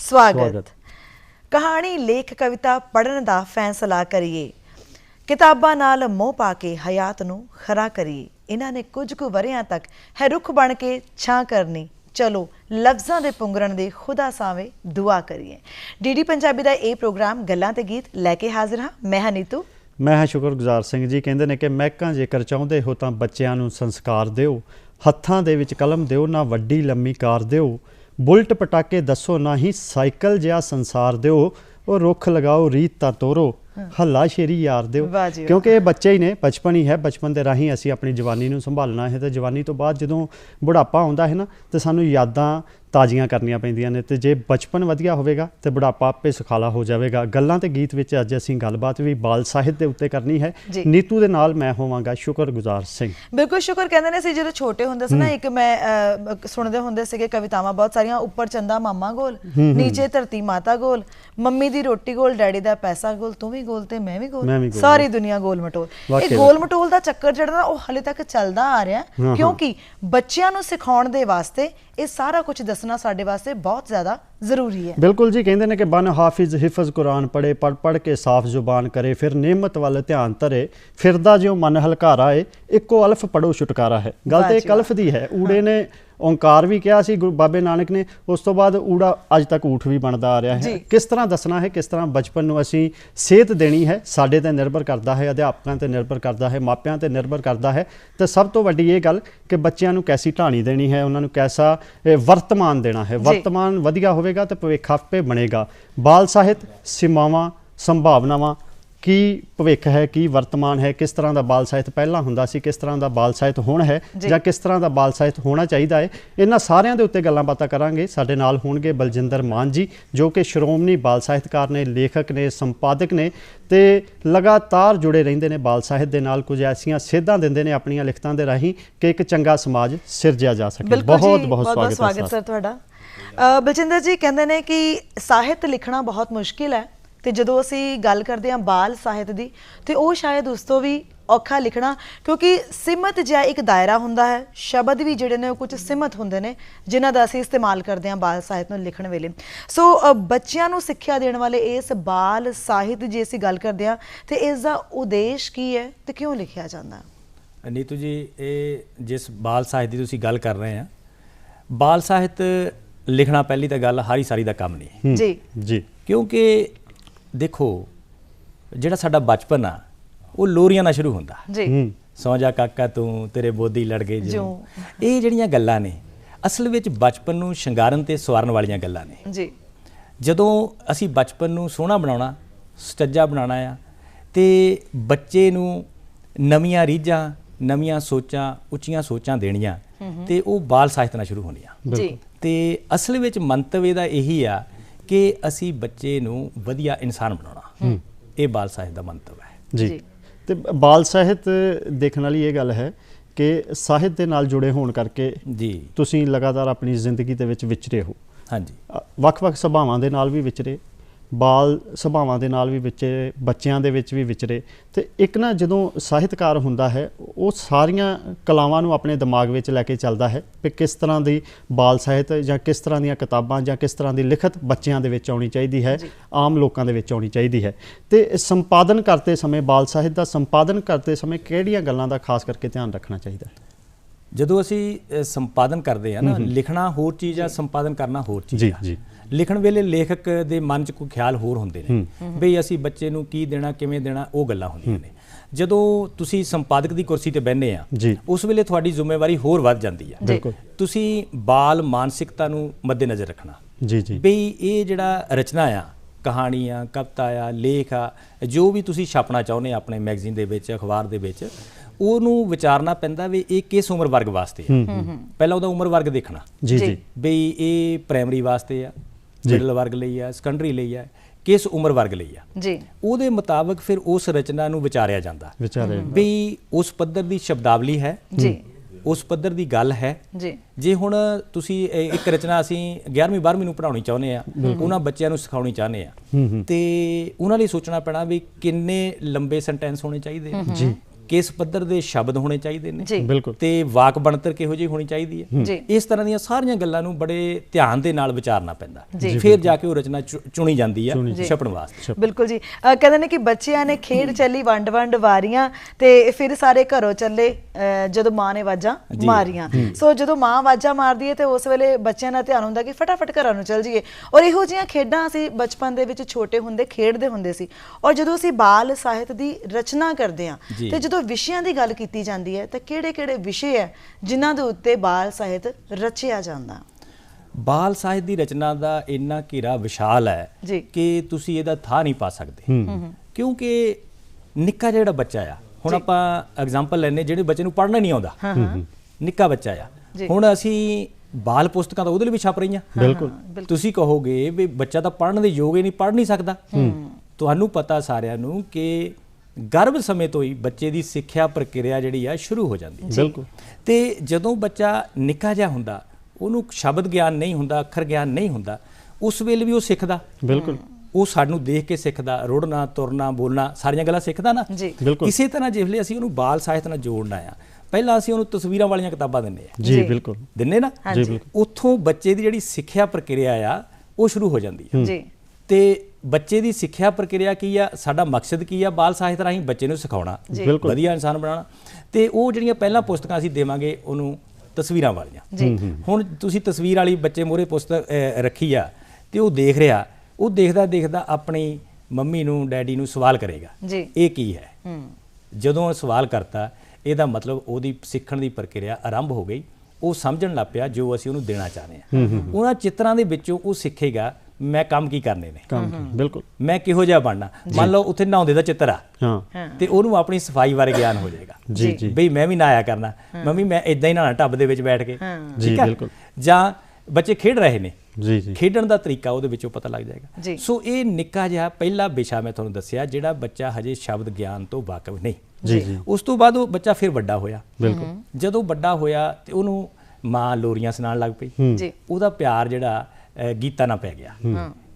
स्वागत। कहानी लेख कविता पढ़न दा फैसला करिए, किताबां नाल मोह पा के हयात नूं खरा करिए। इन्हां ने कुछ कु वरियां तक है रुख बन के छां करनी, चलो लफ्ज़ां दे पुंगरन दे खुदा सावे दुआ करिए। डीडी पंजाबी दा ये प्रोग्राम गल्लां ते गीत लैके हाजिर हाँ। मैं हाँ नीतू। मैं हाँ शुक्रगुजार सिंह जी। कहंदे ने कि महकां जेकर चाहुंदे हो तां बच्चिआं नूं संस्कार दिओ, हत्थां दे विच कलम दिओ ना वड्डी लम्मी कार दिओ, बुलट पटाके दसो ना ही साइकल जिहा संसार दिओ, और रुख लगाओ रीत तां तोरो, हल्ला शेरी यार दिओ। क्योंकि ये बच्चे ही ने, बचपन ही है, बचपन के राही असीं अपनी जवानी नूं संभालना है, तो जवानी तो बाद जदों बुढ़ापा आउंदा है ना, तो सानूं यादां ताज़ियां करनियां पैंदियां ने। ते जे बचपन वधिया होवेगा तो बुढ़ापा आपे सुखाला हो जाएगा। गल्लां ते गीत विच अज असीं गलबात भी बाल ਸਾਹਿਤ ਦੇ ਉੱਤੇ करनी है। नीतू दे नाल मैं होवांगा शुक्रगुजार सिंह। बिल्कुल शुक्र। कहंदे ने सी जो छोटे हुंदे सी ना, एक मैं सुनदे हुंदे सीगे कवितावां बहुत सारियां, ऊपर चंदा मामा गोल, नीचे धरती माता गोल, मम्मी दी रोटी गोल, डैडी दा पैसा गोल, तू भी गोल ते मैं भी गोल, सारी दुनिया गोल मटोल। ये गोल मटोल दा चक्कर जिहड़ा ना ਉਹ ਹਲੇ तक ਚੱਲਦਾ आ ਰਿਹਾ, क्योंकि ਬੱਚਿਆਂ ਨੂੰ ਸਿਖਾਉਣ ਦੇ ਵਾਸਤੇ ਇਹ ਸਾਰਾ कुछ दसना साडे वास्ते बहुत ज़्यादा जरूरी है। बिल्कुल जी। कहते हैं कि बन हाफिज हिफज कुरान पढ़े, पढ़ पढ़ के साफ जुबान करे, फिर नेमत वाल ध्यान धरे, फिरदा जो मन हलकारा है, इको अल्फ पढ़ो छुटकारा है। गल तो एक अल्फ दी है। ऊड़े ने ओंकार भी कहा सी गुरु बाबे नानक ने, उस तो बाद ऊड़ा अज तक ऊठ भी बनता आ रहा है। किस तरह दसना है, किस तरह बचपन नूं असीं सेहत देनी है, साडे ते निर्भर करता है, अध्यापकों ते निर्भर करता है, मापियां ते निर्भर करता है। तो सब तो वड्डी ये गल कि बच्चों नूं कैसी ढाणी देनी है, उन्होंने कैसा वर्तमान देना है। वर्तमान वधिया होवेगा तो भविख आपे बनेगा। बाल ਸਾਹਿਤ सीमावां संभावनावां की भविख है, की वर्तमान है, किस तरह का बाल ਸਾਹਿਤ पहला हुंदा सी, किस तरह का बाल ਸਾਹਿਤ हुण है, ਜਾਂ किस तरह का बाल ਸਾਹਿਤ होना चाहिए है। इन्हां सारिਆਂ ਦੇ ਉੱਤੇ ਗੱਲਾਂ ਬਾਤਾਂ ਕਰਾਂਗੇ। ਸਾਡੇ ਨਾਲ ਹੋਣਗੇ ਬਲਜਿੰਦਰ ਮਾਨ ਜੀ, जो कि ਸ਼੍ਰੋਮਣੀ ਬਾਲ ਸਾਹਿਤਕਾਰ ਨੇ, ਲੇਖਕ ਨੇ, ਸੰਪਾਦਕ ਨੇ, ਤੇ ਲਗਾਤਾਰ ਜੁੜੇ ਰਹਿੰਦੇ ਨੇ ਬਾਲ ਸਾਹਿਤ ਦੇ ਨਾਲ। ਕੁਝ ਐਸੀਆਂ ਸੇਧਾਂ ਦਿੰਦੇ ਨੇ ਆਪਣੀਆਂ ਲਿਖਤਾਂ ਦੇ ਰਾਹੀਂ ਕਿ ਇੱਕ ਚੰਗਾ ਸਮਾਜ ਸਿਰਜਿਆ ਜਾ ਸਕੇ। ਬਹੁਤ ਬਹੁਤ ਸਵਾਗਤ ਸਰ ਤੁਹਾਡਾ। ਬਲਜਿੰਦਰ ਜੀ ਕਹਿੰਦੇ ਨੇ ਕਿ ਸਾਹਿਤ ਲਿਖਣਾ ਬਹੁਤ ਮੁਸ਼ਕਿਲ ਹੈ, ਤੇ ਜਦੋਂ ਅਸੀਂ ਗੱਲ ਕਰਦੇ ਹਾਂ ਬਾਲ ਸਾਹਿਤ ਦੀ, ਤੇ ਉਹ ਸ਼ਾਇਦ ਉਸ ਤੋਂ ਵੀ ਔਖਾ ਲਿਖਣਾ, ਕਿਉਂਕਿ ਸੀਮਤ ਜਿਹਾ ਇੱਕ ਦਾਇਰਾ ਹੁੰਦਾ ਹੈ। ਸ਼ਬਦ ਵੀ ਜਿਹੜੇ ਨੇ ਉਹ ਕੁਝ ਸੀਮਤ ਹੁੰਦੇ ਨੇ, ਜਿਨ੍ਹਾਂ ਦਾ ਅਸੀਂ ਇਸਤੇਮਾਲ ਕਰਦੇ ਹਾਂ ਬਾਲ ਸਾਹਿਤ ਨੂੰ ਲਿਖਣ ਵੇਲੇ। ਸੋ ਬੱਚਿਆਂ ਨੂੰ ਸਿੱਖਿਆ ਦੇਣ ਵਾਲੇ ਇਸ ਬਾਲ ਸਾਹਿਤ ਜੇ ਅਸੀਂ ਗੱਲ ਕਰਦੇ ਹਾਂ, ਤੇ ਇਸ ਦਾ ਉਦੇਸ਼ ਕੀ ਹੈ ਤੇ ਕਿਉਂ ਲਿਖਿਆ ਜਾਂਦਾ? ਨੀਤੂ ਜੀ, ਇਹ ਜਿਸ ਬਾਲ ਸਾਹਿਤ ਦੀ ਤੁਸੀਂ ਗੱਲ ਕਰ ਰਹੇ ਆ, ਬਾਲ ਸਾਹਿਤ ਲਿਖਣਾ ਪਹਿਲੀ ਤਾਂ ਗੱਲ ਹਾਰੀ ਸਾਰੀ ਦਾ ਕੰਮ ਨਹੀਂ ਜੀ ਜੀ। ਕਿਉਂਕਿ ਦੇਖੋ, ਜਿਹੜਾ ਸਾਡਾ ਬਚਪਨ ਆ ਉਹ ਲੋਰੀਆਂ ਨਾਲ ਸ਼ੁਰੂ ਹੁੰਦਾ ਜੀ। ਸੌਂ ਜਾ ਕਾਕਾ ਤੂੰ, ਤੇਰੇ ਬੋਦੀ ਲੜ ਗਏ ਜੋ, ਇਹ ਜਿਹੜੀਆਂ ਗੱਲਾਂ ਨੇ ਅਸਲ ਵਿੱਚ ਬਚਪਨ ਨੂੰ ਸ਼ਿੰਗਾਰਨ ਤੇ ਸਵਾਰਨ ਵਾਲੀਆਂ ਗੱਲਾਂ ਨੇ ਜੀ। ਜਦੋਂ ਅਸੀਂ ਬਚਪਨ ਨੂੰ ਸੋਹਣਾ ਬਣਾਉਣਾ, ਸੁਚੱਜਾ ਬਣਾਉਣਾ ਆ, ਤੇ ਬੱਚੇ ਨੂੰ ਨਵੀਆਂ ਰੀਝਾਂ, ਨਵੀਆਂ ਸੋਚਾਂ, ਉੱਚੀਆਂ ਸੋਚਾਂ ਦੇਣੀਆਂ, ਤੇ ਉਹ ਬਾਲ ਸਾਹਿਤ ਨਾਲ ਸ਼ੁਰੂ ਹੋਣੀਆਂ ਜੀ। ਤੇ ਅਸਲ ਵਿੱਚ ਮੰਤਵ ਇਹਦਾ ਇਹੀ ਆ ਕਿ ਅਸੀਂ ਬੱਚੇ ਨੂੰ ਵਧੀਆ ਇਨਸਾਨ ਬਣਾਉਣਾ। ਇਹ ਬਾਲ ਸਾਹਿਤ ਦਾ ਮੰਤਵ ਹੈ ਜੀ। ਤੇ ਬਾਲ ਸਾਹਿਤ ਦੇਖਣ ਵਾਲੀ ਇਹ ਗੱਲ ਹੈ ਕਿ ਸਾਹਿਤ ਦੇ ਨਾਲ ਜੁੜੇ ਹੋਣ ਕਰਕੇ ਜੀ ਤੁਸੀਂ ਲਗਾਤਾਰ ਆਪਣੀ ਜ਼ਿੰਦਗੀ ਦੇ ਵਿੱਚ ਵਿਚਰੇ ਹੋ। ਹਾਂਜੀ। ਵੱਖ-ਵੱਖ ਸੁਭਾਵਾਂ ਦੇ ਨਾਲ ਵੀ ਵਿਚਰੇ, ਬਾਲ ਸੁਭਾਵਾਂ ਦੇ ਨਾਲ ਵੀ ਵਿਚਰੇ, ਬੱਚਿਆਂ ਦੇ ਵਿੱਚ ਵੀ ਵਿਚਰੇ। ਤੇ ਇੱਕ ਨਾ ਜਦੋਂ ਸਾਹਿਤਕਾਰ ਹੁੰਦਾ ਹੈ, ਉਹ ਸਾਰੀਆਂ ਕਲਾਵਾਂ ਨੂੰ ਆਪਣੇ ਦਿਮਾਗ ਵਿੱਚ ਲੈ ਕੇ ਚੱਲਦਾ ਹੈ ਕਿ ਕਿਸ ਤਰ੍ਹਾਂ ਦੀ ਬਾਲ ਸਾਹਿਤ ਜਾਂ ਕਿਸ ਤਰ੍ਹਾਂ ਦੀਆਂ ਕਿਤਾਬਾਂ ਜਾਂ ਕਿਸ ਤਰ੍ਹਾਂ ਦੀ ਲਿਖਤ ਬੱਚਿਆਂ ਦੇ ਵਿੱਚ ਆਉਣੀ ਚਾਹੀਦੀ ਹੈ, ਆਮ ਲੋਕਾਂ ਦੇ ਵਿੱਚ ਆਉਣੀ ਚਾਹੀਦੀ ਹੈ। ਤੇ ਸੰਪਾਦਨ ਕਰਦੇ ਸਮੇਂ, ਬਾਲ ਸਾਹਿਤ ਦਾ ਸੰਪਾਦਨ ਕਰਦੇ ਸਮੇਂ ਕਿਹੜੀਆਂ ਗੱਲਾਂ ਦਾ ਖਾਸ ਕਰਕੇ ਧਿਆਨ ਰੱਖਣਾ ਚਾਹੀਦਾ ਹੈ? ਜਦੋਂ ਅਸੀਂ ਸੰਪਾਦਨ ਕਰਦੇ ਆ ਨਾ, ਲਿਖਣਾ ਹੋਰ ਚੀਜ਼ ਆ, ਸੰਪਾਦਨ ਕਰਨਾ ਹੋਰ ਚੀਜ਼ ਆ। ਜੀ। ਲਿਖਣ ਵੇਲੇ ਲੇਖਕ ਦੇ ਮਨ 'ਚ ਕੋਈ ਖਿਆਲ ਹੋਰ ਹੁੰਦੇ ਨੇ, ਬਈ ਅਸੀਂ ਬੱਚੇ ਨੂੰ ਕੀ ਦੇਣਾ, ਕਿਵੇਂ ਦੇਣਾ, ਉਹ ਗੱਲਾਂ ਹੁੰਦੀਆਂ ਨੇ। ਜਦੋਂ ਤੁਸੀਂ ਸੰਪਾਦਕ ਦੀ ਕੁਰਸੀ ਤੇ ਬਹਿੰਦੇ ਆ, ਉਸ ਵੇਲੇ ਤੁਹਾਡੀ ਜ਼ਿੰਮੇਵਾਰੀ ਹੋਰ ਵੱਧ ਜਾਂਦੀ ਆ। ਤੁਸੀਂ ਬਾਲ ਮਾਨਸਿਕਤਾ ਨੂੰ ਮੱਦੇਨਜ਼ਰ ਰੱਖਣਾ ਜੀ। ਬਈ ਇਹ ਜਿਹੜਾ ਰਚਨਾ ਆ, ਕਹਾਣੀ ਆ, ਕਵਿਤਾ ਆ, ਲੇਖ ਆ, ਜੋ ਵੀ ਤੁਸੀਂ ਛਾਪਣਾ ਚਾਹੁੰਦੇ ਆਪਣੇ ਮੈਗਜ਼ੀਨ ਦੇ ਵਿੱਚ, ਅਖਬਾਰ ਦੇ ਵਿੱਚ, ਉਹਨੂੰ ਵਿਚਾਰਨਾ ਪੈਂਦਾ ਵੀ ਇਹ ਕਿਸ ਉਮਰ ਵਰਗ ਵਾਸਤੇ ਆ। ਪਹਿਲਾਂ ਉਹਦਾ ਉਮਰ ਵਰਗ ਦੇਖਣਾ ਜੀ। ਬਈ ਇਹ ਪ੍ਰਾਇਮਰੀ ਵਾਸਤੇ ਆ, ਮਿਡਲ ਵਰਗ ਲਈ ਆ, ਸੈਕੰਡਰੀ ਲਈ ਆ, ਕਿਸ ਉਮਰ ਵਰਗ ਲਈ ਆ ਜੀ। ਉਹਦੇ ਮੁਤਾਬਕ ਫਿਰ ਉਸ ਰਚਨਾ ਨੂੰ ਵਿਚਾਰਿਆ ਜਾਂਦਾ ਵੀ ਉਸ ਪੱਧਰ ਦੀ ਸ਼ਬਦਾਵਲੀ ਹੈ ਜੀ, ਉਸ ਪੱਧਰ ਦੀ ਗੱਲ ਹੈ ਜੀ। ਜੇ ਹੁਣ ਤੁਸੀਂ ਇੱਕ ਰਚਨਾ ਅਸੀਂ 11ਵੀਂ 12ਵੀਂ ਨੂੰ ਪੜ੍ਹਾਉਣੀ ਚਾਹੁੰਦੇ ਆ, ਉਹਨਾਂ ਬੱਚਿਆਂ ਨੂੰ ਸਿਖਾਉਣੀ ਚਾਹੁੰਦੇ ਆ, ਤੇ ਉਹਨਾਂ ਲਈ ਸੋਚਣਾ ਪੈਣਾ ਵੀ ਕਿੰਨੇ ਲੰਬੇ ਸੈਂਟੈਂਸ ਹੋਣੇ ਚਾਹੀਦੇ ਜੀ, ਕਿਸ ਪੱਧਰ ਦੇ ਸ਼ਬਦ ਹੋਣੇ ਚਾਹੀਦੇ ਨੇ ਬਿਲਕੁਲ ਤੇ ਵਾਕ ਬਣਤਰ ਕਿਹੋ ਜਿਹੀ ਹੋਣੀ ਚਾਹੀਦੀ ਹੈ, ਇਸ ਤਰ੍ਹਾਂ ਦੀਆਂ ਸਾਰੀਆਂ ਗੱਲਾਂ ਨੂੰ ਬੜੇ ਧਿਆਨ ਦੇ ਨਾਲ ਵਿਚਾਰਨਾ ਪੈਂਦਾ, ਫਿਰ ਜਾ ਕੇ ਉਹ ਰਚਨਾ ਚੁਣੀ ਜਾਂਦੀ ਹੈ ਛਪਣ ਵਾਸਤੇ। ਬਿਲਕੁਲ ਜੀ, ਕਹਿੰਦੇ ਨੇ ਕਿ ਬੱਚਿਆਂ ਨੇ ਖੇਡ ਚੱਲੀ ਵੰਡ ਵਾਰੀਆਂ ਤੇ ਫਿਰ ਸਾਰੇ ਘਰੋਂ ਚੱਲੇ ਜਦੋਂ ਮਾਂ ਨੇ ਆਵਾਜ਼ਾਂ ਮਾਰੀਆਂ। ਸੋ ਜਦੋਂ ਮਾਂ ਆਵਾਜ਼ਾਂ ਮਾਰਦੀ ਹੈ ਤੇ ਉਸ ਵੇਲੇ ਬੱਚਿਆਂ ਦਾ ਧਿਆਨ ਹੁੰਦਾ ਕਿ ਫਟਾਫਟ ਘਰਾਂ ਨੂੰ ਚੱਲ ਜਾਈਏ। ਔਰ ਇਹੋ ਜਿਹੀਆਂ ਖੇਡਾਂ ਅਸੀਂ ਬਚਪਨ ਦੇ ਵਿੱਚ ਛੋਟੇ ਹੁੰਦੇ ਖੇਡਦੇ ਹੁੰਦੇ ਸੀ। ਔਰ ਜਦੋਂ ਅਸੀਂ ਬਾਲ ਸਾਹਿਤ ਦੀ ਰਚਨਾ ਕਰਦੇ ਹਾਂ ਤੇ ਜਦੋਂ ਵਿਸ਼ਿਆਂ ਦੀ ਗੱਲ ਕੀਤੀ ਜਾਂਦੀ ਹੈ ਤਾਂ ਕਿਹੜੇ-ਕਿਹੜੇ ਵਿਸ਼ੇ ਹੈ ਜਿਨ੍ਹਾਂ ਦੇ ਉੱਤੇ ਬਾਲ ਸਾਹਿਤ ਰਚਿਆ ਜਾਂਦਾ? ਬਾਲ ਸਾਹਿਤ ਦੀ ਰਚਨਾ ਦਾ ਇੰਨਾ ਘੇਰਾ ਵਿਸ਼ਾਲ ਹੈ ਕਿ ਤੁਸੀਂ ਇਹਦਾ ਥਾਂ ਨਹੀਂ ਪਾ ਸਕਦੇ, ਕਿਉਂਕਿ ਨਿੱਕਾ ਜਿਹੜਾ ਬੱਚਾ ਆ, ਹੁਣ ਆਪਾਂ ਐਗਜ਼ਾਮਪਲ ਲੈਨੇ ਜਿਹੜੇ ਬੱਚੇ ਨੂੰ ਪੜ੍ਹਨਾ ਨਹੀਂ ਆਉਂਦਾ, ਨਿੱਕਾ ਬੱਚਾ ਆ, ਹੁਣ ਅਸੀਂ ਬਾਲ ਪੁਸਤਕਾਂ ਤਾਂ ਉਹਦੇ ਲਈ ਵੀ ਛਪ ਰਹੀਆਂ। ਬਿਲਕੁਲ ਤੁਸੀਂ ਕਹੋਗੇ ਵੀ ਬੱਚਾ ਤਾਂ ਪੜ੍ਹਨ ਦੇ ਯੋਗ ਹੀ ਨਹੀਂ, ਪੜ੍ਹ ਨਹੀਂ ਸਕਦਾ। ਤੁਹਾਨੂੰ ਪਤਾ ਸਾਰਿਆਂ ਨੂੰ ਕਿ ਗਰਭ ਸਮੇਂ ਤੋਂ ਹੀ ਬੱਚੇ ਦੀ ਸਿੱਖਿਆ ਪ੍ਰਕਿਰਿਆ ਜਿਹੜੀ ਆ ਸ਼ੁਰੂ ਹੋ ਜਾਂਦੀ ਹੈ। ਬਿਲਕੁਲ। ਤੇ ਜਦੋਂ ਬੱਚਾ ਨਿੱਕਾ ਜਿਹਾ ਹੁੰਦਾ, ਉਹਨੂੰ ਸ਼ਬਦ ਗਿਆਨ ਨਹੀਂ ਹੁੰਦਾ, ਅੱਖਰ ਗਿਆਨ ਨਹੀਂ ਹੁੰਦਾ, ਉਸ ਵੇਲੇ ਵੀ ਉਹ ਸਿੱਖਦਾ। ਬਿਲਕੁਲ। ਉਹ ਸਾਨੂੰ ਦੇਖ ਕੇ ਸਿੱਖਦਾ, ਰੁੜਨਾ, ਤੁਰਨਾ, ਬੋਲਣਾ, ਸਾਰੀਆਂ ਗੱਲਾਂ ਸਿੱਖਦਾ ਨਾ। ਇਸੇ ਤਰ੍ਹਾਂ ਜਿਵੇਂ ਅਸੀਂ ਉਹਨੂੰ ਬਾਲ ਸਾਹਿਤ ਨਾਲ ਜੋੜਨਾ ਆ, ਪਹਿਲਾਂ ਅਸੀਂ ਉਹਨੂੰ ਤਸਵੀਰਾਂ ਵਾਲੀਆਂ ਕਿਤਾਬਾਂ ਦਿੰਨੇ ਆ। ਜੀ ਬਿਲਕੁਲ ਦਿੰਨੇ ਨਾ। ਉੱਥੋਂ ਬੱਚੇ ਦੀ ਜਿਹੜੀ ਸਿੱਖਿਆ ਪ੍ਰਕਿਰਿਆ ਆ ਉਹ ਸ਼ੁਰੂ ਹੋ ਜਾਂਦੀ ਹੈ। ਜੀ। ਤੇ ਬੱਚੇ ਦੀ ਸਿੱਖਿਆ ਪ੍ਰਕਿਰਿਆ ਕੀ ਆ, ਸਾਡਾ ਮਕਸਦ ਕੀ ਆ, ਬਾਲ ਸਾਹਿਤ ਰਾਹੀਂ ਬੱਚੇ ਨੂੰ ਸਿਖਾਉਣਾ, ਵਧੀਆ ਇਨਸਾਨ ਬਣਾਉਣਾ। ਤੇ ਉਹ ਜਿਹੜੀਆਂ ਪਹਿਲਾਂ ਪੁਸਤਕਾਂ ਅਸੀਂ ਦੇਵਾਂਗੇ ਉਹਨੂੰ ਤਸਵੀਰਾਂ ਵਾਲੀਆਂ। ਹੁਣ ਤੁਸੀਂ ਤਸਵੀਰ ਵਾਲੀ ਬੱਚੇ ਮੂਹਰੇ ਪੁਸਤਕ ਰੱਖੀ ਆ ਤੇ ਉਹ ਦੇਖ ਰਿਹਾ, ਉਹ ਦੇਖਦਾ ਦੇਖਦਾ ਆਪਣੀ ਮੰਮੀ ਨੂੰ, ਡੈਡੀ ਨੂੰ ਸਵਾਲ ਕਰੇਗਾ, ਇਹ ਕੀ ਹੈ। ਜਦੋਂ ਸਵਾਲ ਕਰਤਾ, ਇਹਦਾ ਮਤਲਬ ਉਹਦੀ ਸਿੱਖਣ ਦੀ ਪ੍ਰਕਿਰਿਆ ਆਰੰਭ ਹੋ ਗਈ। ਉਹ ਸਮਝਣ ਲੱਗ ਪਿਆ ਜੋ ਅਸੀਂ ਉਹਨੂੰ ਦੇਣਾ ਚਾਹੁੰਦੇ ਹਾਂ। ਉਹਨਾਂ ਚਿੱਤਰਾਂ ਦੇ ਵਿੱਚੋਂ ਉਹ ਸਿੱਖੇਗਾ ਮੈਂ ਕੰਮ ਕੀ ਕਰਨੇ ਨੇ, ਬਿਲਕੁਲ ਮੈਂ ਕਿਹੋ ਜਿਹਾ ਬਣਨਾ। ਮੰਨ ਲਓ ਉੱਥੇ ਨਹਾਉਂਦੇ ਦਾ ਚਿੱਤਰ ਆ ਤੇ ਉਹਨੂੰ ਆਪਣੀ ਸਫਾਈ ਬਾਰੇ ਗਿਆਨ ਹੋ ਜਾਏਗਾ, ਬਈ ਮੈਂ ਵੀ ਨਹਾਇਆ ਕਰਨਾ, ਮੰਮੀ ਮੈਂ ਇਦਾਂ ਹੀ ਨਹਾਣਾ ਟੱਬ ਦੇ ਵਿੱਚ ਬੈਠ ਕੇ, ਠੀਕ ਹੈ। ਜਾਂ ਬੱਚੇ ਖੇਡ ਰਹੇ ਨੇ, ਖੇਡਣ ਦਾ ਤਰੀਕਾ ਉਹਦੇ ਵਿੱਚੋਂ ਪਤਾ ਲੱਗ ਜਾਏਗਾ। ਸੋ ਇਹ ਨਿੱਕਾ ਜਿਹਾ ਪਹਿਲਾ ਵਿਸ਼ਾ ਮੈਂ ਤੁਹਾਨੂੰ ਦੱਸਿਆ, ਜਿਹੜਾ ਬੱਚਾ ਹਜੇ ਸ਼ਬਦ ਗਿਆਨ ਤੋਂ ਵਾਕਿਫ ਨਹੀਂ। ਉਸ ਤੋਂ ਬਾਅਦ ਉਹ ਬੱਚਾ ਫਿਰ ਵੱਡਾ ਹੋਇਆ। ਜਦੋਂ ਵੱਡਾ ਹੋਇਆ ਤੇ ਉਹਨੂੰ ਮਾਂ ਲੋਰੀਆਂ ਸੁਣਾਉਣ ਲੱਗ ਪਈ, ਉਹਦਾ ਪਿਆਰ ਜਿਹੜਾ ਗੀਤਾਂ ਨਾਲ ਪੈ ਗਿਆ।